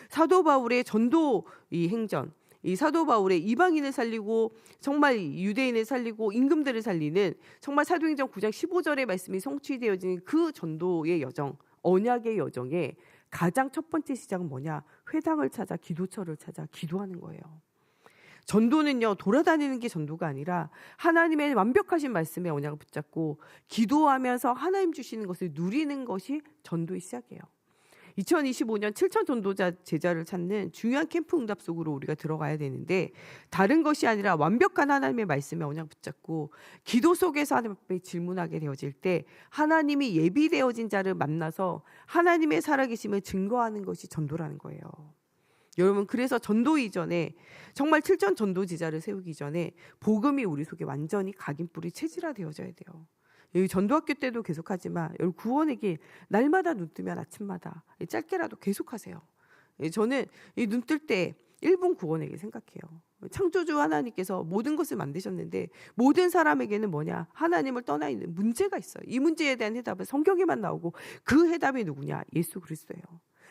사도 바울의 전도 이 행전, 이 사도 바울의 이방인을 살리고 정말 유대인을 살리고 임금들을 살리는 정말 사도행전 9장 15절의 말씀이 성취되어진 그 전도의 여정, 언약의 여정에 가장 첫 번째 시작은 뭐냐? 회당을 찾아, 기도처를 찾아 기도하는 거예요. 전도는요, 돌아다니는 게 전도가 아니라 하나님의 완벽하신 말씀에 언약을 붙잡고 기도하면서 하나님 주시는 것을 누리는 것이 전도의 시작이에요. 2025년 7천 전도자 제자를 찾는 중요한 캠프 응답 속으로 우리가 들어가야 되는데, 다른 것이 아니라 완벽한 하나님의 말씀에 언약 붙잡고 기도 속에서 하나님 앞에 질문하게 되어질 때 하나님이 예비되어진 자를 만나서 하나님의 살아계심을 증거하는 것이 전도라는 거예요. 여러분, 그래서 전도 이전에 정말 7천 전도 제자를 세우기 전에 복음이 우리 속에 완전히 각인뿌리 체질화되어져야 돼요. 여기 전도학교 때도 계속하지만 여러분, 구원의 길 날마다 눈 뜨면 아침마다 짧게라도 계속하세요. 저는 이 눈 뜰 때 1분 구원의 길 생각해요. 창조주 하나님께서 모든 것을 만드셨는데 모든 사람에게는 뭐냐? 하나님을 떠나 있는 문제가 있어요. 이 문제에 대한 해답은 성경에만 나오고 그 해답이 누구냐? 예수 그리스도예요.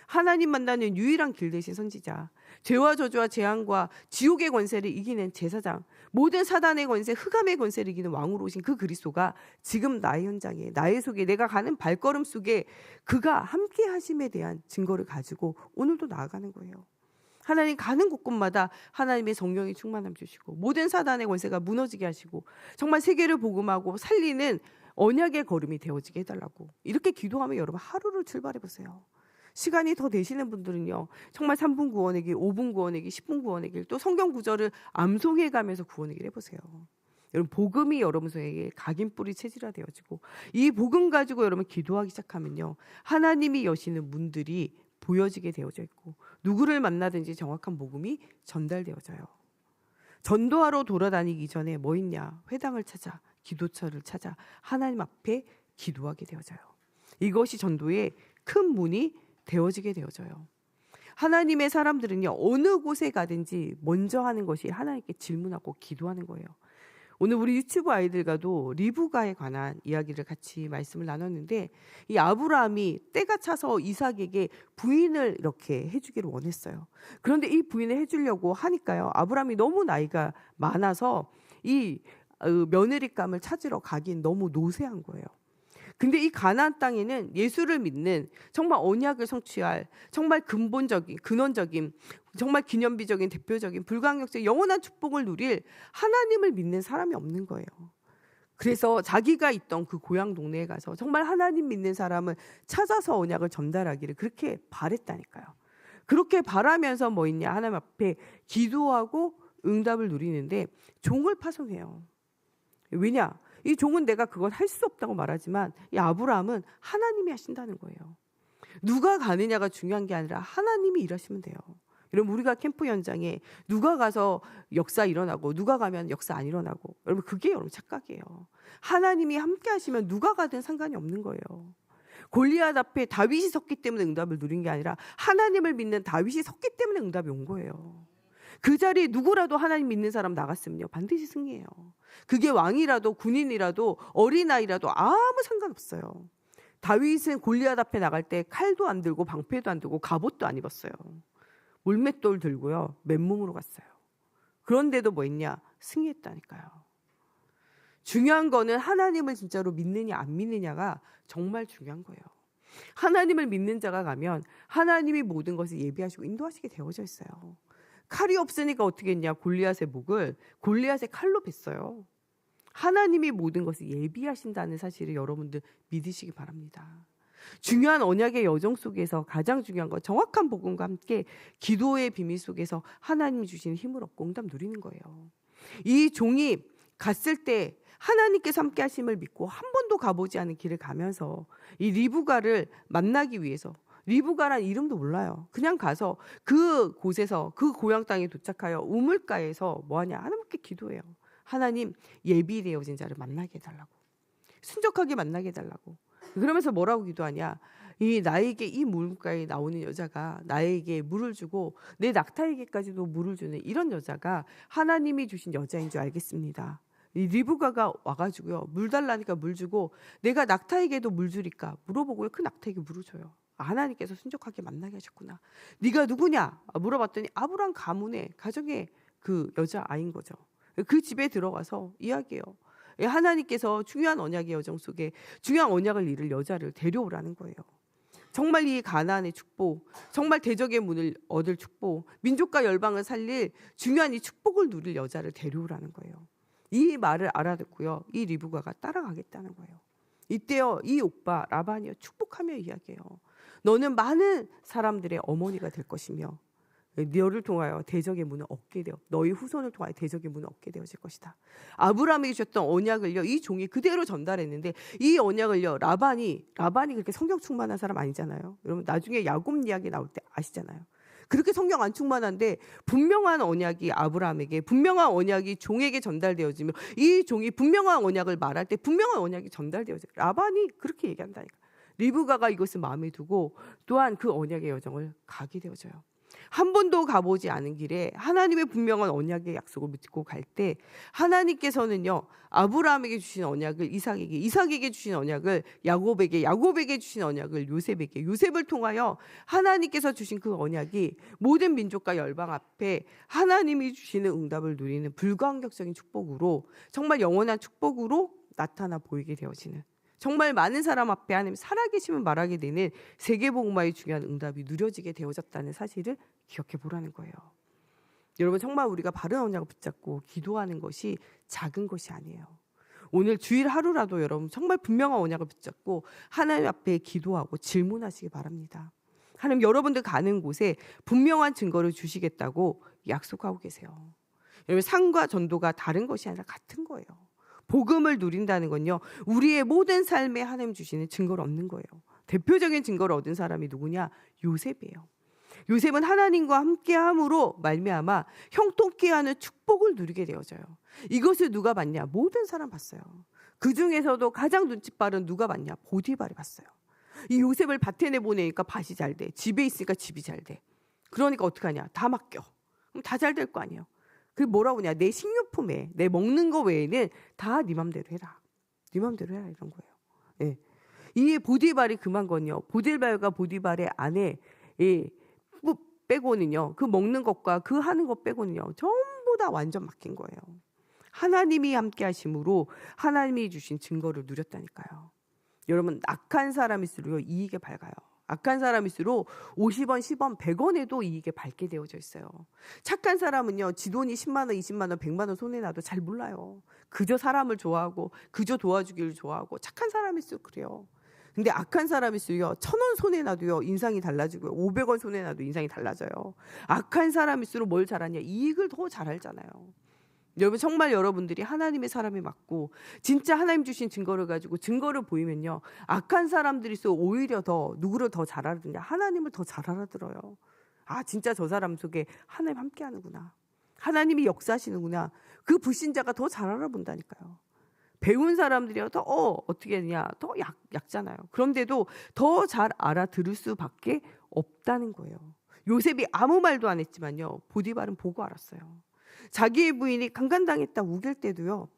하나님 만나는 유일한 길 되신 선지자, 죄와 저주와 재앙과 지옥의 권세를 이기는 제사장, 모든 사단의 권세, 흑암의 권세를 이기는 왕으로 오신 그 그리스도가 지금 나의 현장에, 나의 속에, 내가 가는 발걸음 속에 그가 함께 하심에 대한 증거를 가지고 오늘도 나아가는 거예요. 하나님 가는 곳곳마다 하나님의 성령이 충만함 주시고 모든 사단의 권세가 무너지게 하시고 정말 세계를 복음하고 살리는 언약의 걸음이 되어지게 해달라고, 이렇게 기도하면 여러분 하루를 출발해 보세요. 시간이 더 되시는 분들은요, 정말 3분 구원의 길, 5분 구원의 길, 10분 구원의 길, 또 성경 구절을 암송해 가면서 구원의 길 해보세요. 여러분, 복음이 여러분 속에 각인뿌리 체질화되어지고 이 복음 가지고 여러분 기도하기 시작하면요, 하나님이 여시는 문들이 보여지게 되어져 있고 누구를 만나든지 정확한 복음이 전달되어져요. 전도하러 돌아다니기 전에 뭐 있냐? 회당을 찾아, 기도처를 찾아 하나님 앞에 기도하게 되어져요. 이것이 전도의 큰 문이 되어지게 되어져요. 하나님의 사람들은요, 어느 곳에 가든지 먼저 하는 것이 하나님께 질문하고 기도하는 거예요. 오늘 우리 유튜브 아이들과도 리브가에 관한 이야기를 같이 말씀을 나눴는데 이 아브라함이 때가 차서 이삭에게 부인을 이렇게 해주기를 원했어요. 그런데 이 부인을 해주려고 하니까요. 아브라함이 너무 나이가 많아서 이 며느리감을 찾으러 가긴 너무 노쇠한 거예요. 근데 이 가나안 땅에는 예수를 믿는 정말 언약을 성취할 정말 근본적인 근원적인 정말 기념비적인 대표적인 불가항력적 영원한 축복을 누릴 하나님을 믿는 사람이 없는 거예요. 그래서 자기가 있던 그 고향 동네에 가서 정말 하나님 믿는 사람을 찾아서 언약을 전달하기를 그렇게 바랬다니까요. 그렇게 바라면서 뭐 있냐 하나님 앞에 기도하고 응답을 누리는데 종을 파송해요. 왜냐? 이 종은 내가 그건 할 수 없다고 말하지만 이 아브라함은 하나님이 하신다는 거예요. 누가 가느냐가 중요한 게 아니라 하나님이 일하시면 돼요. 여러분 우리가 캠프 현장에 누가 가서 역사 일어나고 누가 가면 역사 안 일어나고 여러분 그게 여러분 착각이에요. 하나님이 함께 하시면 누가 가든 상관이 없는 거예요. 골리앗 앞에 다윗이 섰기 때문에 응답을 누린 게 아니라 하나님을 믿는 다윗이 섰기 때문에 응답이 온 거예요. 그 자리에 누구라도 하나님 믿는 사람 나갔으면요 반드시 승리해요. 그게 왕이라도 군인이라도 어린아이라도 아무 상관없어요. 다윗은 골리앗 앞에 나갈 때 칼도 안 들고 방패도 안 들고 갑옷도 안 입었어요. 물맷돌 들고요 맨몸으로 갔어요. 그런데도 뭐 있냐? 승리했다니까요. 중요한 거는 하나님을 진짜로 믿느냐 안 믿느냐가 정말 중요한 거예요. 하나님을 믿는 자가 가면 하나님이 모든 것을 예비하시고 인도하시게 되어져 있어요. 칼이 없으니까 어떻게 했냐? 골리앗의 목을 골리앗의 칼로 뱄어요. 하나님이 모든 것을 예비하신다는 사실을 여러분들 믿으시기 바랍니다. 중요한 언약의 여정 속에서 가장 중요한 건 정확한 복음과 함께 기도의 비밀 속에서 하나님이 주시는 힘을 얻고 응답 누리는 거예요. 이 종이 갔을 때 하나님께서 함께 하심을 믿고 한 번도 가보지 않은 길을 가면서 이 리브가를 만나기 위해서 리브가란 이름도 몰라요. 그냥 가서 그 곳에서 그 고향 땅에 도착하여 우물가에서 뭐하냐? 하나님께 기도해요. 하나님 예비되어진 자를 만나게 해달라고. 순적하게 만나게 해달라고. 그러면서 뭐라고 기도하냐? 이 나에게 이 물가에 나오는 여자가 나에게 물을 주고 내 낙타에게까지도 물을 주는 이런 여자가 하나님이 주신 여자인 줄 알겠습니다. 이 리브가가 와가지고요 물 달라니까 물 주고 내가 낙타에게도 물 주리까 물어보고요 그 낙타에게 물을 줘요. 하나님께서 순적하게 만나게 하셨구나. 네가 누구냐? 물어봤더니 아브람 가문의 가정의 그 여자아이인 거죠. 그 집에 들어가서 이야기해요. 하나님께서 중요한 언약의 여정 속에 중요한 언약을 이룰 여자를 데려오라는 거예요. 정말 이 가나안의 축복, 정말 대적의 문을 얻을 축복, 민족과 열방을 살릴 중요한 이 축복을 누릴 여자를 데려오라는 거예요. 이 말을 알아듣고요 이 리브가가 따라가겠다는 거예요. 이때요 이 오빠 라반이요 축복하며 이야기해요. 너는 많은 사람들의 어머니가 될 것이며 너를 통하여 대적의 문을 얻게 되어 너희 후손을 통하여 대적의 문을 얻게 되어질 것이다. 아브라함에게 주셨던 언약을요 이 종이 그대로 전달했는데 이 언약을요 라반이 그렇게 성경 충만한 사람 아니잖아요. 여러분 나중에 야곱 이야기 나올 때 아시잖아요. 그렇게 성경 안 충만한데 분명한 언약이 아브라함에게 분명한 언약이 종에게 전달되어지며 이 종이 분명한 언약을 말할 때 분명한 언약이 전달되어져요. 라반이 그렇게 얘기한다니까. 리브가가 이것을 마음에 두고 또한 그 언약의 여정을 가게 되어져요. 한 번도 가보지 않은 길에 하나님의 분명한 언약의 약속을 믿고 갈 때 하나님께서는요 아브라함에게 주신 언약을 이삭에게 주신 언약을 야곱에게 주신 언약을 요셉에게, 요셉을 통하여 하나님께서 주신 그 언약이 모든 민족과 열방 앞에 하나님이 주시는 응답을 누리는 불가항력적인 축복으로 정말 영원한 축복으로 나타나 보이게 되어지는, 정말 많은 사람 앞에 하나님 살아계심을 말하게 되는 세계복음화의 중요한 응답이 누려지게 되어졌다는 사실을 기억해 보라는 거예요. 여러분 정말 우리가 바른 언약을 붙잡고 기도하는 것이 작은 것이 아니에요. 오늘 주일 하루라도 여러분 정말 분명한 언약을 붙잡고 하나님 앞에 기도하고 질문하시기 바랍니다. 하나님 여러분들 가는 곳에 분명한 증거를 주시겠다고 약속하고 계세요. 여러분 상과 전도가 다른 것이 아니라 같은 거예요. 복음을 누린다는 건요 우리의 모든 삶에 하나님 주시는 증거를 얻는 거예요. 대표적인 증거를 얻은 사람이 누구냐? 요셉이에요. 요셉은 하나님과 함께함으로 말미암아 형통케 하는 축복을 누리게 되어져요. 이것을 누가 봤냐? 모든 사람 봤어요. 그 중에서도 가장 눈치 빠른 누가 봤냐? 보디발이 봤어요. 이 요셉을 밭에 내보내니까 밭이 잘 돼. 집에 있으니까 집이 잘 돼. 그러니까 어떡하냐? 다 맡겨. 그럼 다 잘 될 거 아니에요. 그 뭐라고 하냐? 내 식료품에 내 먹는 거 외에는 다 네 맘대로 해라. 네 맘대로 해라 이런 거예요. 예. 이 보디발이 금한 건요. 보디발과 보디발의 아내 빼고는요. 그 먹는 것과 그 하는 것 빼고는요. 전부 다 완전 맡긴 거예요. 하나님이 함께 하심으로 하나님이 주신 증거를 누렸다니까요. 여러분 악한 사람일수록 이익에 밝아요. 악한 사람일수록 50원, 10원, 100원에도 이익에 밝게 되어져 있어요. 착한 사람은요. 지 돈이 10만 원, 20만 원, 100만 원 손에 놔도 잘 몰라요. 그저 사람을 좋아하고 그저 도와주기를 좋아하고 착한 사람일수록 그래요. 근데 악한 사람일수록요. 1,000원 손에 놔도요. 인상이 달라지고요. 500원 손에 놔도 인상이 달라져요. 악한 사람일수록 뭘 잘하냐? 이익을 더 잘 알잖아요. 여러분 정말 여러분들이 하나님의 사람이 맞고 진짜 하나님 주신 증거를 가지고 증거를 보이면요. 악한 사람들일수록 오히려 더 누구를 더 잘 알아듣냐? 하나님을 더 잘 알아들어요. 아 진짜 저 사람 속에 하나님 함께 하는구나. 하나님이 역사하시는구나. 그 불신자가 더 잘 알아본다니까요. 배운 사람들이요. 더 어떻게 했냐? 더 약잖아요. 그런데도 더 잘 알아들을 수밖에 없다는 거예요. 요셉이 아무 말도 안 했지만요. 보디발은 보고 알았어요. 자기의 부인이 강간당했다 우길 때도요.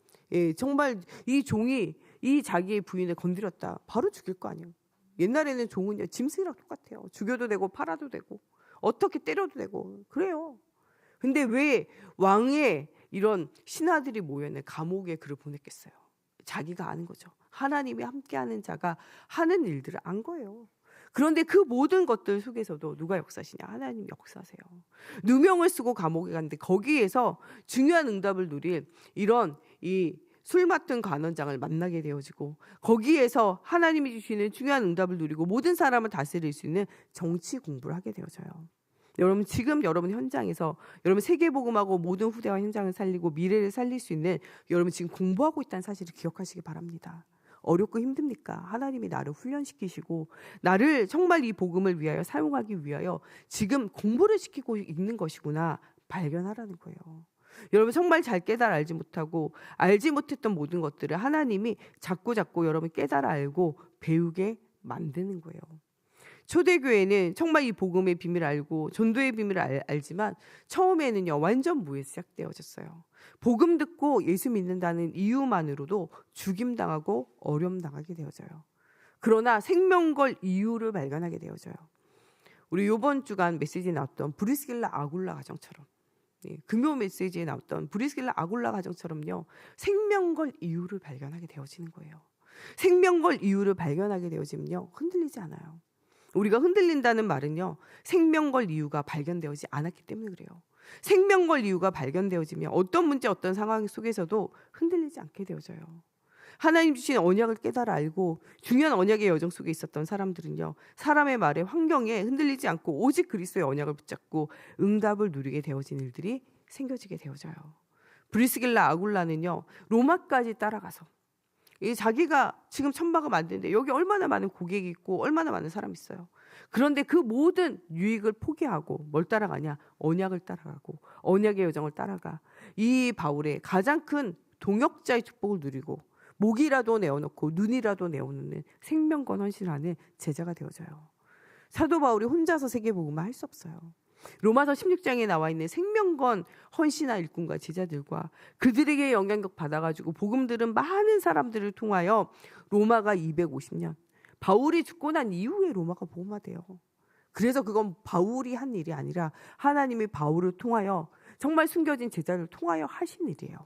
정말 이 종이 이 자기의 부인을 건드렸다. 바로 죽일 거 아니에요. 옛날에는 종은요. 짐승이랑 똑같아요. 죽여도 되고 팔아도 되고 어떻게 때려도 되고 그래요. 근데 왜 왕의 이런 신하들이 모여있는 감옥에 그를 보냈겠어요. 자기가 아는 거죠. 하나님이 함께하는 자가 하는 일들을 안 거예요. 그런데 그 모든 것들 속에서도 누가 역사하시냐? 하나님 역사하세요. 누명을 쓰고 감옥에 갔는데 거기에서 중요한 응답을 누릴 이런 이 술 맡은 관원장을 만나게 되어지고 거기에서 하나님이 주시는 중요한 응답을 누리고 모든 사람을 다스릴 수 있는 정치 공부를 하게 되어져요. 여러분 지금 여러분 현장에서 여러분 세계복음하고 모든 후대와 현장을 살리고 미래를 살릴 수 있는 여러분 지금 공부하고 있다는 사실을 기억하시기 바랍니다. 어렵고 힘듭니까? 하나님이 나를 훈련시키시고 나를 정말 이 복음을 위하여 사용하기 위하여 지금 공부를 시키고 있는 것이구나 발견하라는 거예요. 여러분 정말 잘 깨달아 알지 못하고 알지 못했던 모든 것들을 하나님이 자꾸 여러분 깨달아 알고 배우게 만드는 거예요. 초대교회는 정말 이 복음의 비밀을 알고 전도의 비밀을 알지만 처음에는요 완전 무에 시작되어졌어요. 복음 듣고 예수 믿는다는 이유만으로도 죽임당하고 어려움당하게 되어져요. 그러나 생명 걸 이유를 발견하게 되어져요. 우리 이번 주간 메시지에 나왔던 브리스길라 아굴라 가정처럼 금요 메시지에 나왔던 브리스길라 아굴라 가정처럼요 생명 걸 이유를 발견하게 되어지는 거예요. 생명 걸 이유를 발견하게 되어지면요 흔들리지 않아요. 우리가 흔들린다는 말은요 생명 걸 이유가 발견되어지지 않았기 때문에 그래요. 생명 걸 이유가 발견되어지면 어떤 문제 어떤 상황 속에서도 흔들리지 않게 되어져요. 하나님 주신 언약을 깨달아 알고 중요한 언약의 여정 속에 있었던 사람들은요 사람의 말에 환경에 흔들리지 않고 오직 그리스도의 언약을 붙잡고 응답을 누리게 되어진 일들이 생겨지게 되어져요. 브리스길라 아굴라는요 로마까지 따라가서 자기가 지금 천막을 만드는데 여기 얼마나 많은 고객이 있고 얼마나 많은 사람이 있어요. 그런데 그 모든 유익을 포기하고 뭘 따라가냐? 언약을 따라가고 언약의 여정을 따라가 이 바울의 가장 큰 동역자의 축복을 누리고 목이라도 내어놓고 눈이라도 내어놓는 생명권 헌신하는 제자가 되어져요. 사도 바울이 혼자서 세계복음을 할 수 없어요. 로마서 16장에 나와 있는 생명권 헌신한 일꾼과 제자들과 그들에게 영향력 받아가지고 복음 들은 많은 사람들을 통하여 로마가 250년 바울이 죽고 난 이후에 로마가 복음화돼요. 그래서 그건 바울이 한 일이 아니라 하나님이 바울을 통하여 정말 숨겨진 제자를 통하여 하신 일이에요.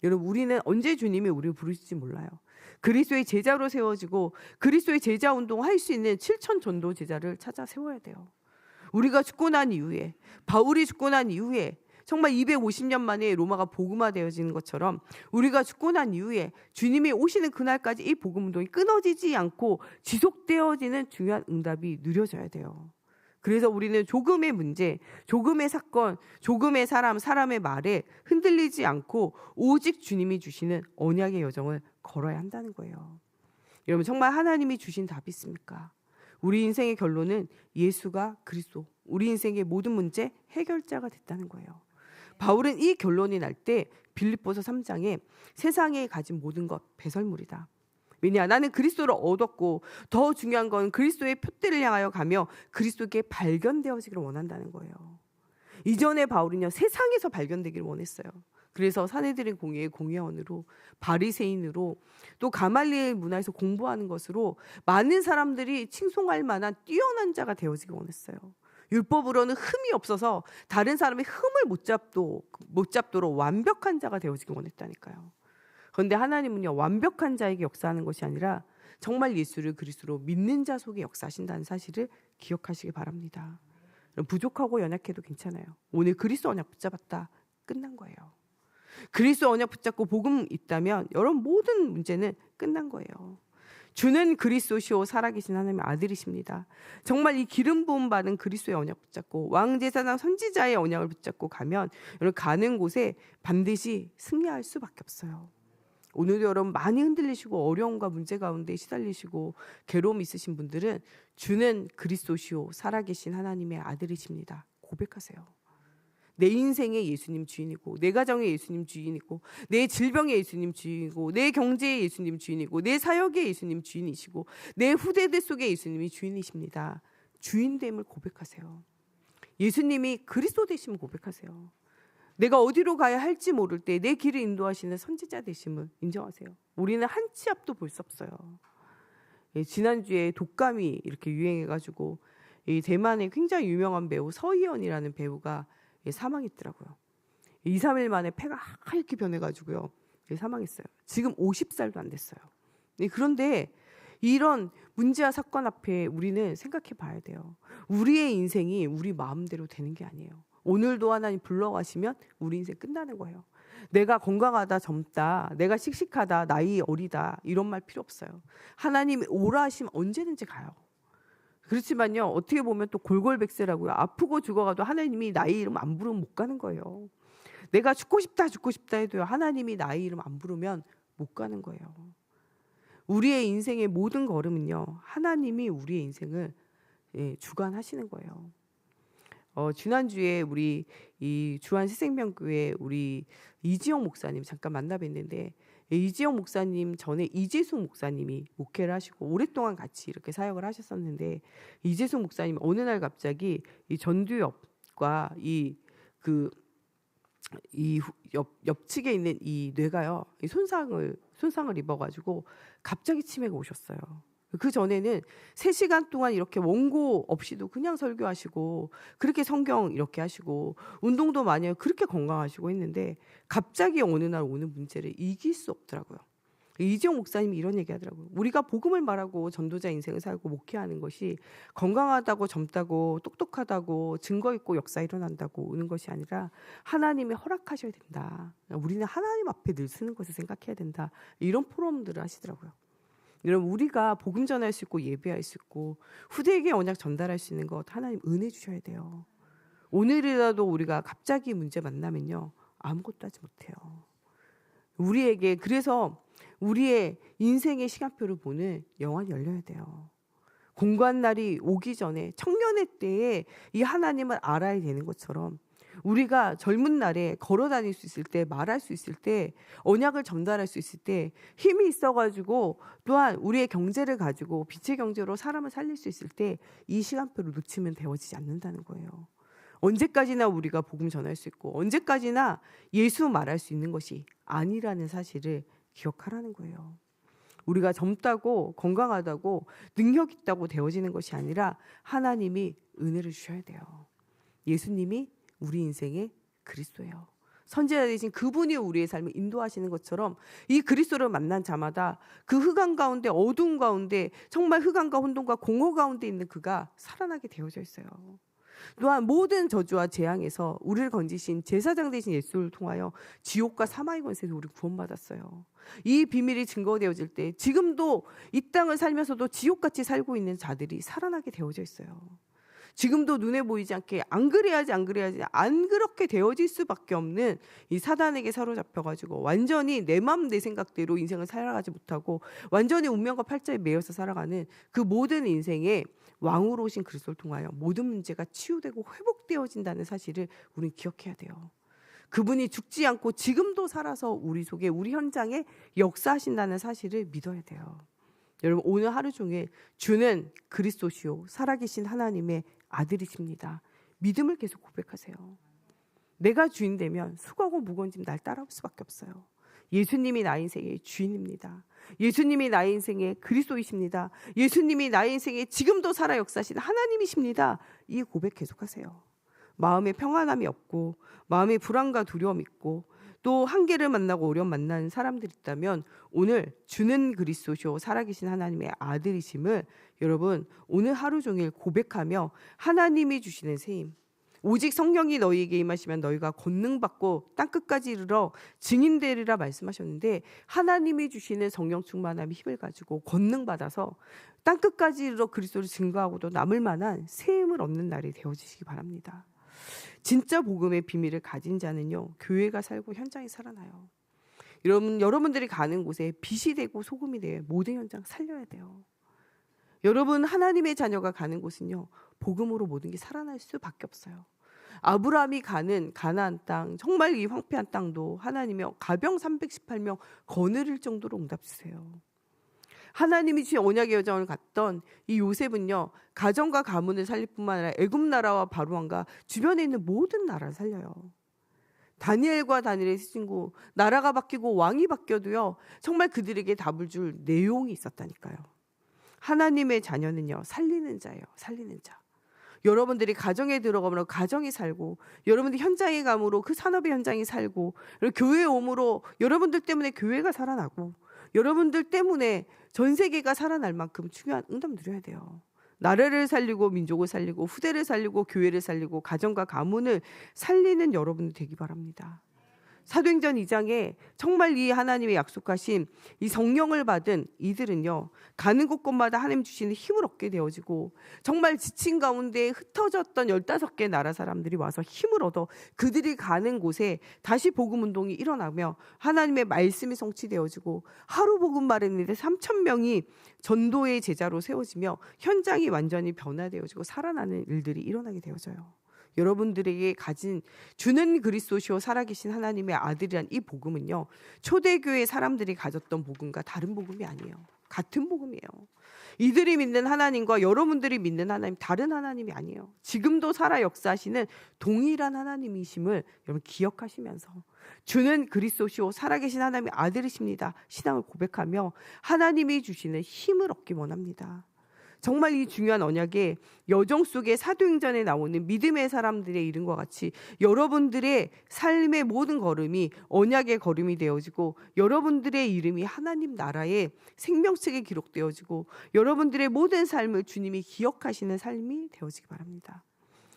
여러분 우리는 언제 주님이 우리를 부르실지 몰라요. 그리스도의 제자로 세워지고 그리스도의 제자 운동을 할 수 있는 7천 전도 제자를 찾아 세워야 돼요. 우리가 죽고 난 이후에 바울이 죽고 난 이후에 정말 250년 만에 로마가 복음화되어지는 것처럼 우리가 죽고 난 이후에 주님이 오시는 그날까지 이 복음 운동이 끊어지지 않고 지속되어지는 중요한 응답이 누려져야 돼요. 그래서 우리는 조금의 문제, 조금의 사건, 조금의 사람의 말에 흔들리지 않고 오직 주님이 주시는 언약의 여정을 걸어야 한다는 거예요. 여러분 정말 하나님이 주신 답이 있습니까? 우리 인생의 결론은 예수가 그리스도, 우리 인생의 모든 문제 해결자가 됐다는 거예요. 바울은 이 결론이 날 때 빌립보서 3장에 세상에 가진 모든 것 배설물이다. 왜냐? 나는 그리스도를 얻었고 더 중요한 건 그리스도의 표대를 향하여 가며 그리스도께 발견되어지기를 원한다는 거예요. 이전에 바울은요 세상에서 발견되기를 원했어요. 그래서 사내들의 공회의 공회원으로, 바리새인으로, 또 가말리엘 문화에서 공부하는 것으로 많은 사람들이 칭송할 만한 뛰어난 자가 되어지기 원했어요. 율법으로는 흠이 없어서 다른 사람의 흠을 못 잡도록 완벽한 자가 되어지기 원했다니까요. 그런데 하나님은요 완벽한 자에게 역사하는 것이 아니라 정말 예수를 그리스도로 믿는 자 속에 역사하신다는 사실을 기억하시기 바랍니다. 부족하고 연약해도 괜찮아요. 오늘 그리스도 언약 붙잡았다. 끝난 거예요. 그리스도 언약 붙잡고 복음 있다면 여러분 모든 문제는 끝난 거예요. 주는 그리스도시오 살아계신 하나님의 아들이십니다. 정말 이 기름 부음 받은 그리스도의 언약 붙잡고 왕제사장 선지자의 언약을 붙잡고 가면 여러분 가는 곳에 반드시 승리할 수밖에 없어요. 오늘도 여러분 많이 흔들리시고 어려움과 문제 가운데 시달리시고 괴로움 있으신 분들은 주는 그리스도시오 살아계신 하나님의 아들이십니다. 고백하세요. 내 인생의 예수님 주인이고, 내 가정의 예수님 주인이고, 내 질병의 예수님 주인이고, 내 경제의 예수님 주인이고, 내 사역의 예수님 주인이시고, 내 후대들 속의 예수님이 주인이십니다. 주인됨을 고백하세요. 예수님이 그리스도 되심을 고백하세요. 내가 어디로 가야 할지 모를 때 내 길을 인도하시는 선지자 되심을 인정하세요. 우리는 한 치 앞도 볼 수 없어요. 지난주에 독감이 이렇게 유행해가지고 이 대만의 굉장히 유명한 배우 서희연이라는 배우가 사망했더라고요. 2, 3일 만에 폐가 하얗게 변해가지고요. 사망했어요. 지금 50살도 안 됐어요. 그런데 이런 문제와 사건 앞에 우리는 생각해 봐야 돼요. 우리의 인생이 우리 마음대로 되는 게 아니에요. 오늘도 하나님 불러가시면 우리 인생 끝나는 거예요. 내가 건강하다, 젊다, 내가 씩씩하다, 나이 어리다 이런 말 필요 없어요. 하나님이 오라 하시면 언제든지 가요. 그렇지만요 어떻게 보면 또 골골백세라고요. 아프고 죽어가도 하나님이 나의 이름 안 부르면 못 가는 거예요. 내가 죽고 싶다 해도요 하나님이 나의 이름 안 부르면 못 가는 거예요. 우리의 인생의 모든 걸음은요 하나님이 우리의 인생을 주관하시는 거예요. 지난주에 우리 이 주한 새생명교회 우리 이지영 목사님 잠깐 만나 뵀는데 이지영 목사님 전에 이재숙 목사님이 목회를 하시고 오랫동안 같이 이렇게 사역을 하셨었는데 이재숙 목사님 어느 날 갑자기 이 전두엽과 옆측에 있는 이 뇌가요 이 손상을 입어가지고 갑자기 치매가 오셨어요. 그 전에는 3시간 동안 이렇게 원고 없이도 그냥 설교하시고 그렇게 성경 이렇게 하시고 운동도 많이 하고 그렇게 건강하시고 했는데 갑자기 어느 날 오는 문제를 이길 수 없더라고요. 이지영 목사님이 이런 얘기 하더라고요. 우리가 복음을 말하고 전도자 인생을 살고 목회하는 것이 건강하다고 젊다고 똑똑하다고 증거 있고 역사 일어난다고 오는 것이 아니라 하나님이 허락하셔야 된다. 우리는 하나님 앞에 늘 쓰는 것을 생각해야 된다. 이런 포럼들을 하시더라고요. 여러분 우리가 복음 전할 수 있고 예배할 수 있고 후대에게 언약 전달할 수 있는 것 하나님 은혜 주셔야 돼요. 오늘이라도 우리가 갑자기 문제 만나면요 아무것도 하지 못해요. 우리에게 그래서 우리의 인생의 시간표를 보는 영안이 열려야 돼요. 공고한 날이 오기 전에 청년의 때에 이 하나님을 알아야 되는 것처럼 우리가 젊은 날에 걸어 다닐 수 있을 때 말할 수 있을 때 언약을 전달할 수 있을 때 힘이 있어가지고 또한 우리의 경제를 가지고 빛의 경제로 사람을 살릴 수 있을 때 이 시간표를 놓치면 되어지지 않는다는 거예요. 언제까지나 우리가 복음 전할 수 있고 언제까지나 예수 말할 수 있는 것이 아니라는 사실을 기억하라는 거예요. 우리가 젊다고 건강하다고 능력 있다고 되어지는 것이 아니라 하나님이 은혜를 주셔야 돼요. 예수님이 우리 인생의 그리스도예요. 선지자 되신 그분이 우리의 삶을 인도하시는 것처럼 이 그리스도를 만난 자마다 그 흑암 가운데 어두운 가운데 정말 흑암과 혼돈과 공허 가운데 있는 그가 살아나게 되어져 있어요. 또한 모든 저주와 재앙에서 우리를 건지신 제사장 되신 예수를 통하여 지옥과 사망의 권세에서 우리 구원받았어요. 이 비밀이 증거되어질 때 지금도 이 땅을 살면서도 지옥같이 살고 있는 자들이 살아나게 되어져 있어요. 지금도 눈에 보이지 않게 안 그래야지 안 그렇게 되어질 수밖에 없는 이 사단에게 사로잡혀가지고 완전히 내 마음 내 생각대로 인생을 살아가지 못하고 완전히 운명과 팔자에 매여서 살아가는 그 모든 인생에 왕으로 오신 그리스도를 통하여 모든 문제가 치유되고 회복되어진다는 사실을 우리는 기억해야 돼요. 그분이 죽지 않고 지금도 살아서 우리 속에 우리 현장에 역사하신다는 사실을 믿어야 돼요. 여러분 오늘 하루 종일 주는 그리스도시요 살아계신 하나님의 아들이십니다. 믿음을 계속 고백하세요. 내가 주인 되면 수고하고 무거운 짐 날 따라올 수밖에 없어요. 예수님이 나의 인생의 주인입니다. 예수님이 나의 인생의 그리스도이십니다. 예수님이 나의 인생에 지금도 살아 역사하시는 하나님이십니다. 이 고백 계속하세요. 마음에 평안함이 없고 마음에 불안과 두려움이 있고 또 한계를 만나고 어려움 만나는 사람들이 있다면 오늘 주는 그리스도시오 살아계신 하나님의 아들이심을 여러분 오늘 하루 종일 고백하며 하나님이 주시는 세임, 오직 성령이 너희에게 임하시면 너희가 권능받고 땅끝까지 이르러 증인되리라 말씀하셨는데, 하나님이 주시는 성령 충만함의 힘을 가지고 권능받아서 땅끝까지 이르러 그리스도를 증거하고도 남을 만한 세임을 얻는 날이 되어지시기 바랍니다. 진짜 복음의 비밀을 가진 자는요, 교회가 살고 현장이 살아나요. 여러분들이 가는 곳에 빛이 되고 소금이 되어 모든 현장 살려야 돼요. 여러분 하나님의 자녀가 가는 곳은요, 복음으로 모든 게 살아날 수밖에 없어요. 아브라함이 가는 가나안 땅, 정말 이 황폐한 땅도 하나님의 가병 318명 거느릴 정도로 응답 주세요. 하나님이 주신 언약의 여정을 갔던 이 요셉은요, 가정과 가문을 살릴 뿐만 아니라 애굽 나라와 바로 왕과 주변에 있는 모든 나라를 살려요. 다니엘과 다니엘의 친구, 나라가 바뀌고 왕이 바뀌어도요, 정말 그들에게 답을 줄 내용이 있었다니까요. 하나님의 자녀는요, 살리는 자예요. 살리는 자. 여러분들이 가정에 들어가므로 가정이 살고, 여러분들 현장에 가므로 그 산업의 현장이 살고, 교회에 오므로 여러분들 때문에 교회가 살아나고, 여러분들 때문에 전 세계가 살아날 만큼 중요한 응답 누려야 돼요. 나라를 살리고 민족을 살리고 후대를 살리고 교회를 살리고 가정과 가문을 살리는 여러분들 되기 바랍니다. 사도행전 2장에 정말 이 하나님의 약속하신 이 성령을 받은 이들은요, 가는 곳곳마다 하나님 주시는 힘을 얻게 되어지고, 정말 지친 가운데 흩어졌던 15개 나라 사람들이 와서 힘을 얻어 그들이 가는 곳에 다시 복음 운동이 일어나며 하나님의 말씀이 성취되어지고, 하루 복음 말했는데 3,000명이 전도의 제자로 세워지며 현장이 완전히 변화되어지고 살아나는 일들이 일어나게 되어져요. 여러분들에게 가진 주는 그리스도시오 살아계신 하나님의 아들이란 이 복음은요, 초대교회 사람들이 가졌던 복음과 다른 복음이 아니에요. 같은 복음이에요. 이들이 믿는 하나님과 여러분들이 믿는 하나님 다른 하나님이 아니에요. 지금도 살아 역사하시는 동일한 하나님이심을 여러분 기억하시면서 주는 그리스도시오 살아계신 하나님의 아들이십니다 신앙을 고백하며 하나님이 주시는 힘을 얻기 원합니다. 정말 이 중요한 언약의 여정 속에 사도행전에 나오는 믿음의 사람들의 이름과 같이 여러분들의 삶의 모든 걸음이 언약의 걸음이 되어지고, 여러분들의 이름이 하나님 나라의 생명책에 기록되어지고, 여러분들의 모든 삶을 주님이 기억하시는 삶이 되어지기 바랍니다.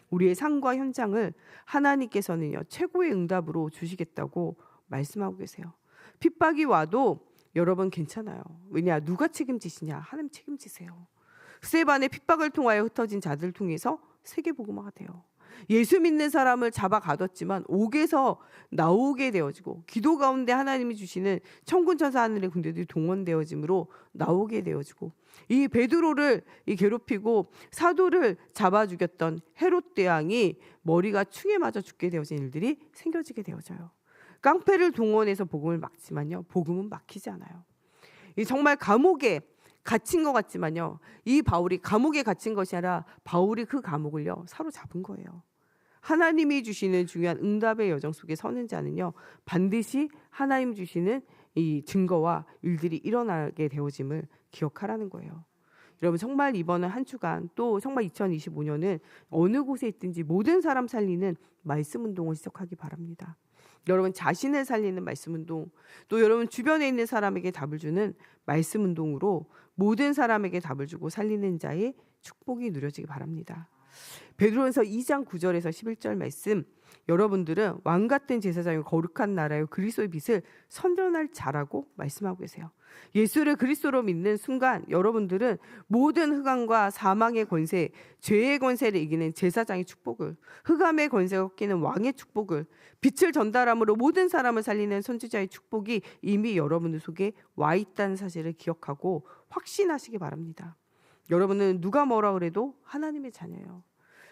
우리의 삶과 현장을 하나님께서는요, 최고의 응답으로 주시겠다고 말씀하고 계세요. 핍박이 와도 여러분 괜찮아요. 왜냐? 누가 책임지시냐? 하나님 책임지세요. 스데반의 핍박을 통하여 흩어진 자들을 통해서 세계복음화가 돼요. 예수 믿는 사람을 잡아 가뒀지만 옥에서 나오게 되어지고, 기도 가운데 하나님이 주시는 천군 천사 하늘의 군대들이 동원되어짐으로 나오게 되어지고, 이 베드로를 괴롭히고 사도를 잡아 죽였던 헤롯 대왕이 머리가 충에 맞아 죽게 되어진 일들이 생겨지게 되어져요. 깡패를 동원해서 복음을 막지만요, 복음은 막히지 않아요. 이 정말 감옥에 갇힌 것 같지만요, 이 바울이 감옥에 갇힌 것이 아니라 바울이 그 감옥을요 사로잡은 거예요. 하나님이 주시는 중요한 응답의 여정 속에 서는 자는요, 반드시 하나님 주시는 이 증거와 일들이 일어나게 되어짐을 기억하라는 거예요. 여러분 정말 이번 한 주간 또 정말 2025년은 어느 곳에 있든지 모든 사람 살리는 말씀 운동을 시작하기 바랍니다. 여러분 자신을 살리는 말씀 운동, 또 여러분 주변에 있는 사람에게 답을 주는 말씀 운동으로 모든 사람에게 답을 주고 살리는 자의 축복이 누려지기 바랍니다. 베드로전서 2장 9절에서 11절 말씀, 여러분들은 왕 같은 제사장의 거룩한 나라의 그리스도의 빛을 선전할 자라고 말씀하고 계세요. 예수를 그리스도로 믿는 순간 여러분들은 모든 흑암과 사망의 권세, 죄의 권세를 이기는 제사장의 축복을, 흑암의 권세가 꺾이는 왕의 축복을, 빛을 전달함으로 모든 사람을 살리는 선지자의 축복이 이미 여러분들 속에 와 있다는 사실을 기억하고 확신하시기 바랍니다. 여러분은 누가 뭐라 그래도 하나님의 자녀예요.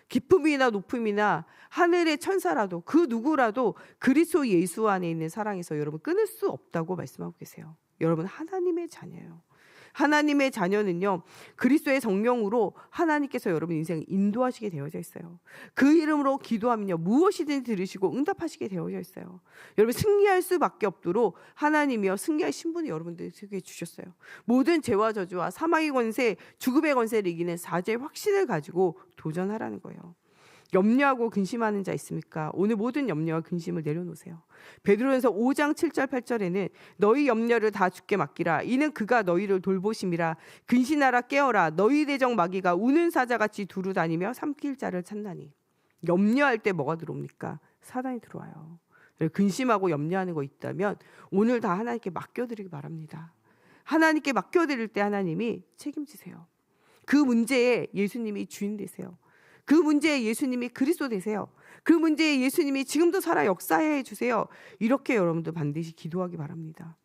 기쁨이나 높음이나 하늘의 천사라도 그 누구라도 그리스도 예수 안에 있는 사랑에서 여러분 끊을 수 없다고 말씀하고 계세요. 여러분 하나님의 자녀예요. 하나님의 자녀는요, 그리스도의 성령으로 하나님께서 여러분 인생을 인도하시게 되어져 있어요. 그 이름으로 기도하면요, 무엇이든지 들으시고 응답하시게 되어져 있어요. 여러분, 승리할 수밖에 없도록 하나님이요, 승리할 신분을 여러분들에게 주셨어요. 모든 죄와 저주와 사망의 권세, 죽음의 권세를 이기는 사죄의 확신을 가지고 도전하라는 거예요. 염려하고 근심하는 자 있습니까? 오늘 모든 염려와 근심을 내려놓으세요. 베드로전서 5장 7절 8절에는 너희 염려를 다 주께 맡기라. 이는 그가 너희를 돌보심이라. 근신하라 깨어라. 너희 대적 마귀가 우는 사자같이 두루 다니며 삼킬 자를 찾나니. 염려할 때 뭐가 들어옵니까? 사단이 들어와요. 근심하고 염려하는 거 있다면 오늘 다 하나님께 맡겨드리기 바랍니다. 하나님께 맡겨드릴 때 하나님이 책임지세요. 그 문제에 예수님이 주인 되세요. 그 문제에 예수님이 그리스도 되세요. 그 문제에 예수님이 지금도 살아 역사해 주세요. 이렇게 여러분들 반드시 기도하기 바랍니다.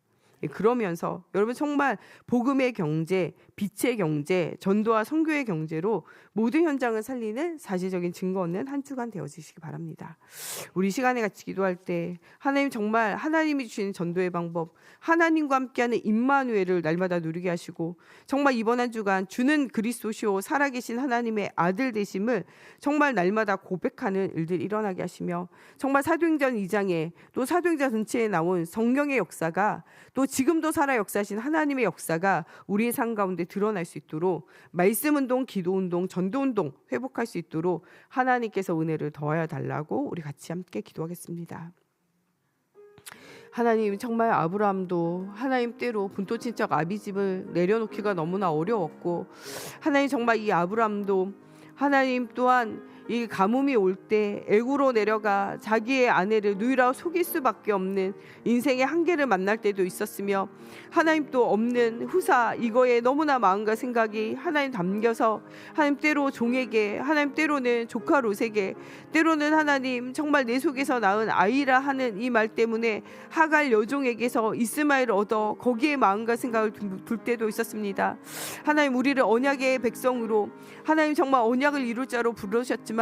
그러면서 여러분 정말 복음의 경제, 빛의 경제, 전도와 선교의 경제로 모든 현장을 살리는 사실적인 증거 얻는 한 주간 되어지시기 바랍니다. 우리 시간에 같이 기도할 때 하나님 정말 하나님이 주시는 전도의 방법, 하나님과 함께하는 임마누엘을 날마다 누리게 하시고 정말 이번 한 주간 주는 그리스도시오 살아계신 하나님의 아들 되심을 정말 날마다 고백하는 일들이 일어나게 하시며 정말 사도행전 2장에 또 사도행전 전체에 나온 성령의 역사가 또 지금도 살아 역사하신 하나님의 역사가 우리의 삶 가운데 드러날 수 있도록 말씀운동, 기도운동, 전도운동 회복할 수 있도록 하나님께서 은혜를 더하여 달라고 우리 같이 함께 기도하겠습니다. 하나님 정말 아브라함도 하나님 때로 분토 친척 아비집을 내려놓기가 너무나 어려웠고 하나님 정말 이 아브라함도 하나님 또한 이 가뭄이 올 때 애구로 내려가 자기의 아내를 누이라 속일 수밖에 없는 인생의 한계를 만날 때도 있었으며 하나님 또 없는 후사 이거에 너무나 마음과 생각이 하나님 담겨서 하나님 때로 종에게 하나님 때로는 조카 롯에게 때로는 하나님 정말 내 속에서 낳은 아이라 하는 이 말 때문에 하갈 여종에게서 이스마엘을 얻어 거기에 마음과 생각을 둘 때도 있었습니다. 하나님 우리를 언약의 백성으로 하나님 정말 언약을 이룰 자로 부르셨지만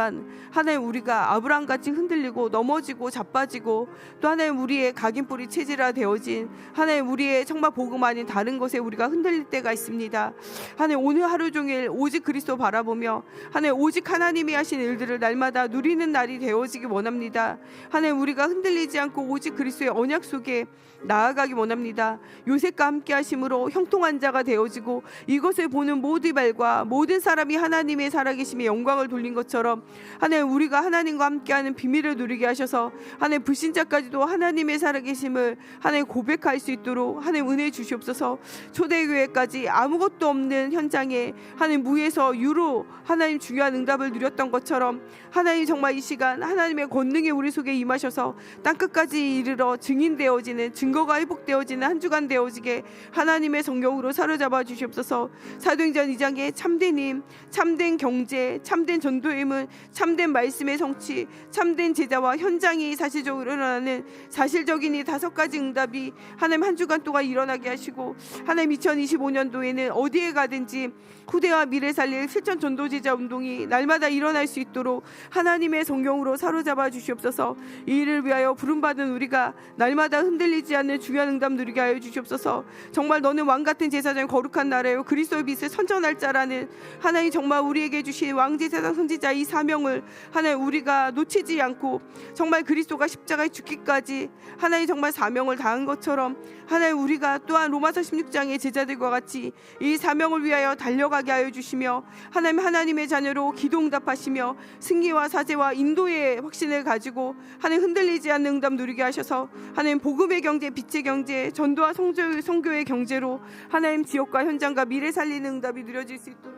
하나님 우리가 아브라함같이 흔들리고 넘어지고 자빠지고 또 하나님 우리의 각인뿌리 체질화 되어진 하나님 우리의 정말 복음 아닌 다른 것에 우리가 흔들릴 때가 있습니다. 하나님 오늘 하루 종일 오직 그리스도 바라보며 하나님 오직 하나님이 하신 일들을 날마다 누리는 날이 되어지기 원합니다. 하나님 우리가 흔들리지 않고 오직 그리스도의 언약 속에 나아가기 원합니다. 요셉과 함께 하심으로 형통한 자가 되어지고 이것을 보는 모든 발과 모든 사람이 하나님의 살아계심의 영광을 돌린 것처럼 하나님 우리가 하나님과 함께하는 비밀을 누리게 하셔서 하나님 불신자까지도 하나님의 살아계심을 하나님 고백할 수 있도록 하나님 은혜 주시옵소서. 초대교회까지 아무것도 없는 현장에 하나님 무에서 유로 하나님 중요한 응답을 누렸던 것처럼 하나님 정말 이 시간 하나님의 권능이 우리 속에 임하셔서 땅끝까지 이르러 증인되어지는 증거가 회복되어지는 한 주간 되어지게 하나님의 성령으로 사로잡아 주시옵소서. 사도행전 2장에 참된 힘, 참된 경제, 참된 전도의 힘은 참된 말씀의 성취, 참된 제자와 현장이 사실적으로 일어나는 사실적인 이 5가지 응답이 하나님 한 주간 동안 일어나게 하시고 하나님 2025년도에는 어디에 가든지 후대와 미래 살릴 실천 전도제자 운동이 날마다 일어날 수 있도록 하나님의 성령으로 사로잡아 주시옵소서. 이 일을 위하여 부름받은 우리가 날마다 흔들리지 않는 중요한 응답 누리게 하여 주시옵소서. 정말 너는 왕같은 제사장 거룩한 나라요 그리스도의 빛을 선전할 자라는 하나님 정말 우리에게 주신 왕제사장 선지자 이 사명을 하나님 우리가 놓치지 않고 정말 그리스도가 십자가에 죽기까지 하나님 정말 사명을 다한 것처럼 하나님 우리가 또한 로마서 16장의 제자들과 같이 이 사명을 위하여 달려가게 하여 주시며 하나님 하나님의 자녀로 기도 응답하시며 승리와 사제와 인도의 확신을 가지고 하나님 흔들리지 않는 응답 누리게 하셔서 하나님 복음의 경제, 빛의 경제, 전도와 성교의 경제로 하나님 지역과 현장과 미래 살리는 응답이 누려질 수 있도록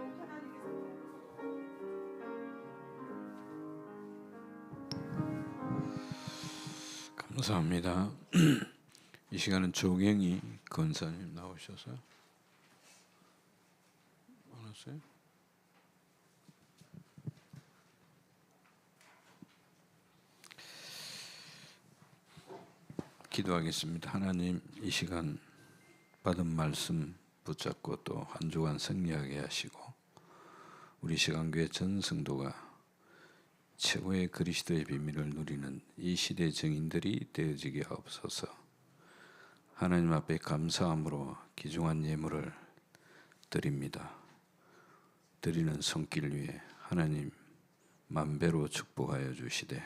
감사합니다. 이 시간은 조경희 권사님 나오셔서 안녕하세요. 기도하겠습니다. 하나님 이 시간 받은 말씀 붙잡고 또 한 주간 승리하게 하시고 우리 시간교회 전 성도가 최고의 그리스도의 비밀을 누리는 이 시대 증인들이 되어지게 하옵소서. 하나님 앞에 감사함으로 귀중한 예물을 드립니다. 드리는 손길 위에 하나님 만배로 축복하여 주시되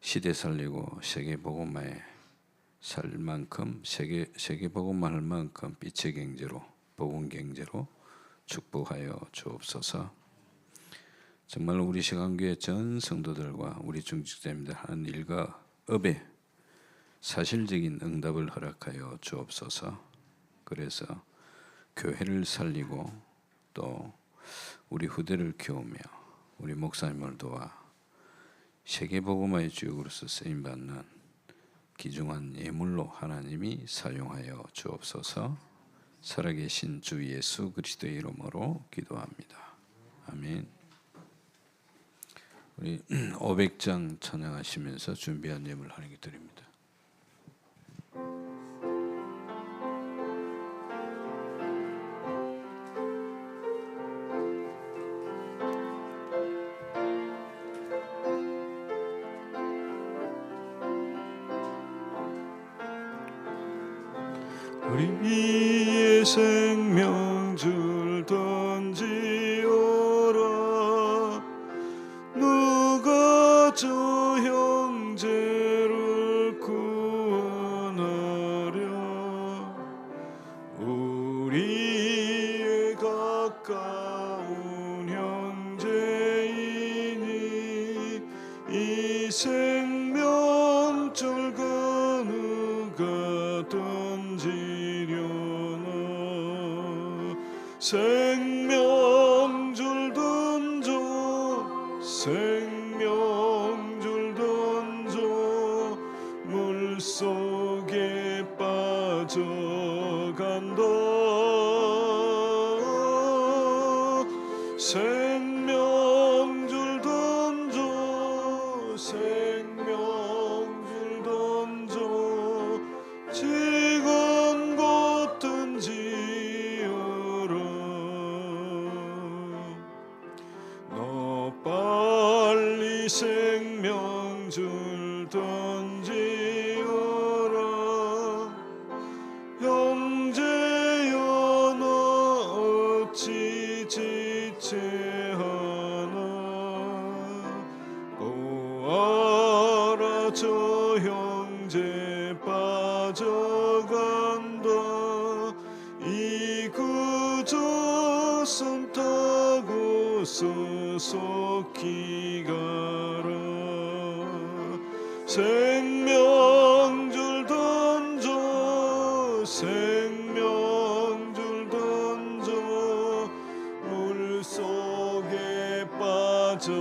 시대 살리고 세계 복음화에 살 만큼 세계 복음화 할 만큼 빛의 경제로 복음 경제로 축복하여 주옵소서. 정말 우리 시간교회 전 성도들과 우리 중직자님들 하는 일과 업에 사실적인 응답을 허락하여 주옵소서. 그래서 교회를 살리고 또 우리 후대를 키우며 우리 목사님을 도와 세계복음화의 주역으로서 쓰임받는 귀중한 예물로 하나님이 사용하여 주옵소서. 살아계신 주 예수 그리스도의 이름으로 기도합니다. 아멘. 우리 500장 찬양하시면서 준비한 예물 하나님께 드립니다. 우리 위에 생명줄 던지오라. 누가 저 형제를 구원하랴. 우리의 가까운 형제이니 이 생명줄 그 누가 던지려나. 생명줄 던져 생명줄 던져 물속에 빠져간다. 생명줄 던져 생명줄 던져 지금 곧 던지어라. 너 빨리 생명줄 던지어라. 형제여 너 어찌 지체하나. 보아라 저 형제 빠져간다. 이 그저 손 타고서 속히 가라. 생명줄 던져 생명줄 던져 물속에 빠져간다.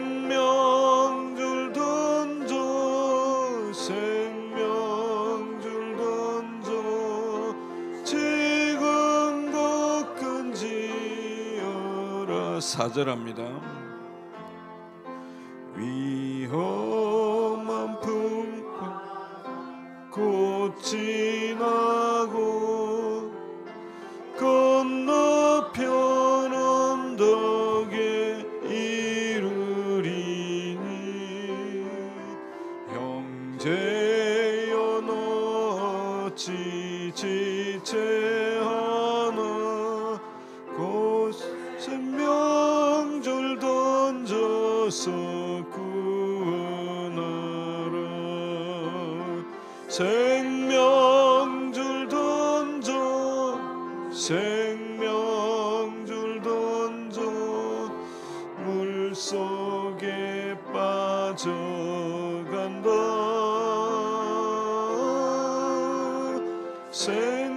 생명줄 던져 생명줄 던져 지금 곧 끈지어라. 4절합니다. 위험한 풍파 곧 지나고 건너편 언덕에 이르리니 형제여 너 어찌 지체하나. 곧 생명줄 던져서 구원하라. 생명줄 던져 생명줄 던져 물속에 빠져간다.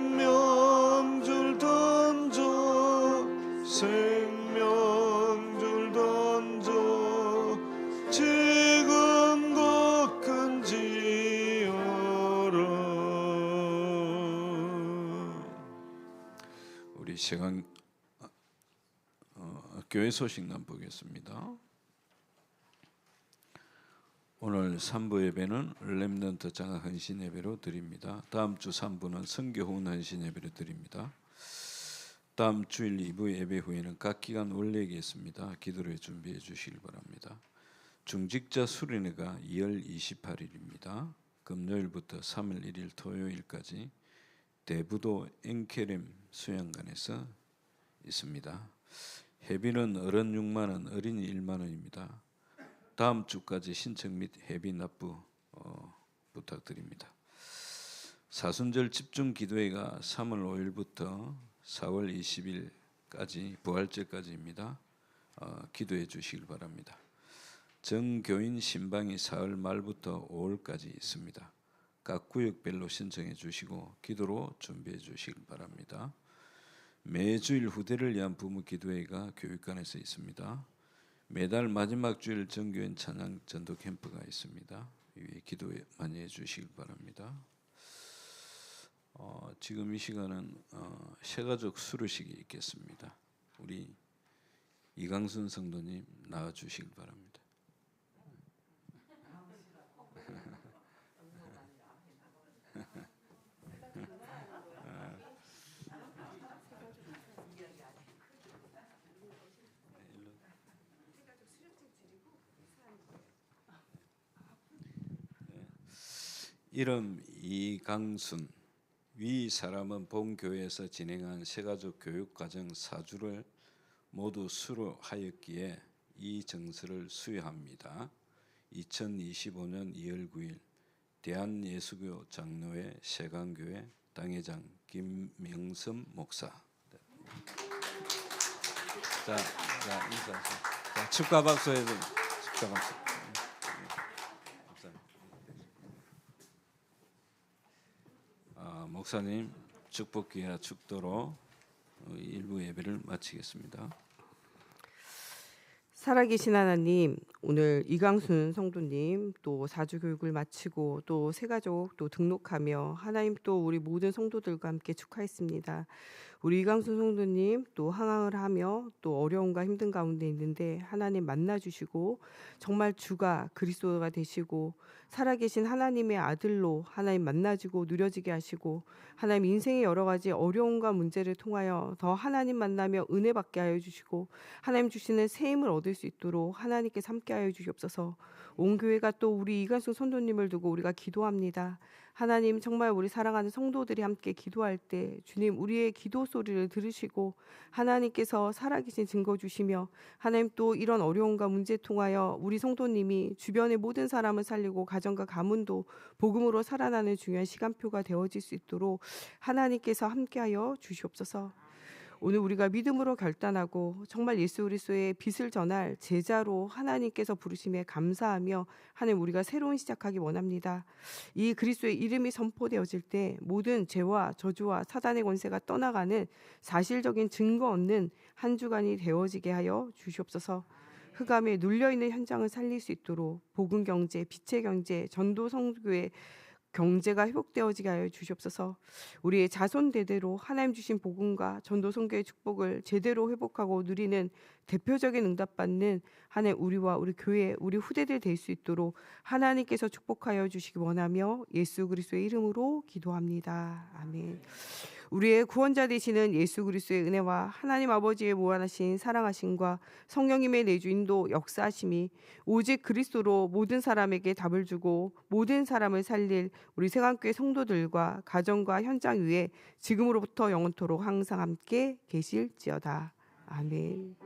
생명줄 던져 생명줄 던져 지금 곧 끈지어라. 우리 시간 교회 소식만 보겠습니다. 오늘 3부 예배는 렘넌트 장학 헌신 예배로 드립니다. 다음 주 3부는 선교 후원 헌신 예배로 드립니다. 다음 주일 2부 예배 후에는 각 기간 원래 있습니다. 기도를 준비해 주시길 바랍니다. 중직자 수련회가 2월 28일입니다. 금요일부터 3월 1일 토요일까지 대부도 엔케렘 수양관에서 있습니다. 회비는 어른 6만 원, 어린이 1만 원입니다. 다음 주까지 신청 및 회비 납부 부탁드립니다. 사순절 집중 기도회가 3월 5일부터 4월 20일까지 부활절까지입니다. 기도해 주시길 바랍니다. 정교인 신방이 4월 말부터 5월까지 있습니다. 각 구역별로 신청해 주시고 기도로 준비해 주시길 바랍니다. 매주일 후대를 위한 부모 기도회가 교육관에서 있습니다. 매달 마지막 주일 정교인 찬양 전도 캠프가 있습니다. 위에 기도 많이 해주시길 바랍니다. 지금 이 시간은 새가족 수료식이 있겠습니다. 우리 이강순 성도님 나와 주시길 바랍니다. 이름 이강순. 위 사람은 본교회에서 진행한 새가족 교육과정 4주를 모두 수료하였기에 이 정서를 수여합니다. 2025년 2월 9일 대한예수교 장로회 세강교회 당회장 김명섭 목사. 자 인사하세요. 자, 축하 박수 해줘. 축하 박수. 목사님 축복기와 축도로 일부 예배를 마치겠습니다. 살아계신 하나님, 오늘 이강순 성도님 또 4주 교육을 마치고 또 새가족 또 등록하며 하나님 또 우리 모든 성도들과 함께 축하했습니다. 우리 이강순 성도님 또 항항을 하며 또 어려움과 힘든 가운데 있는데 하나님 만나주시고 정말 주가 그리스도가 되시고 살아계신 하나님의 아들로 하나님 만나지고 누려지게 하시고 하나님 인생의 여러 가지 어려움과 문제를 통하여 더 하나님 만나며 은혜 받게 하여 주시고 하나님 주시는 새 힘을 얻을 수 있도록 하나님께서 함께 하여 주시옵소서. 온 교회가 또 우리 이강순 성도님을 두고 우리가 기도합니다. 하나님 정말 우리 사랑하는 성도들이 함께 기도할 때 주님 우리의 기도 소리를 들으시고 하나님께서 살아계신 증거 주시며 하나님 또 이런 어려움과 문제 통하여 우리 성도님이 주변의 모든 사람을 살리고 가정과 가문도 복음으로 살아나는 중요한 시간표가 되어질 수 있도록 하나님께서 함께하여 주시옵소서. 오늘 우리가 믿음으로 결단하고 정말 예수 그리스도의 빛을 전할 제자로 하나님께서 부르심에 감사하며 하나님 우리가 새로운 시작하기 원합니다. 이 그리스도의 이름이 선포되어질 때 모든 죄와 저주와 사단의 권세가 떠나가는 사실적인 증거 얻는 한 주간이 되어지게 하여 주시옵소서. 흑암에 눌려있는 현장을 살릴 수 있도록 복음 경제, 빛의 경제, 전도 성교의 경제가 회복되어지게 하여 주시옵소서. 우리의 자손 대대로 하나님 주신 복음과 전도 선교의 축복을 제대로 회복하고 누리는 대표적인 응답받는 하나님 우리와 우리 교회, 우리 후대들 될 수 있도록 하나님께서 축복하여 주시기 원하며 예수 그리스도의 이름으로 기도합니다. 아멘. 우리의 구원자 되시는 예수 그리스도의 은혜와 하나님 아버지의 무한하신 사랑하심과 성령님의 내주 인도 역사하심이 오직 그리스도로 모든 사람에게 답을 주고 모든 사람을 살릴 우리 세강교회 성도들과 가정과 현장 위에 지금으로부터 영원토록 항상 함께 계실지어다. 아멘.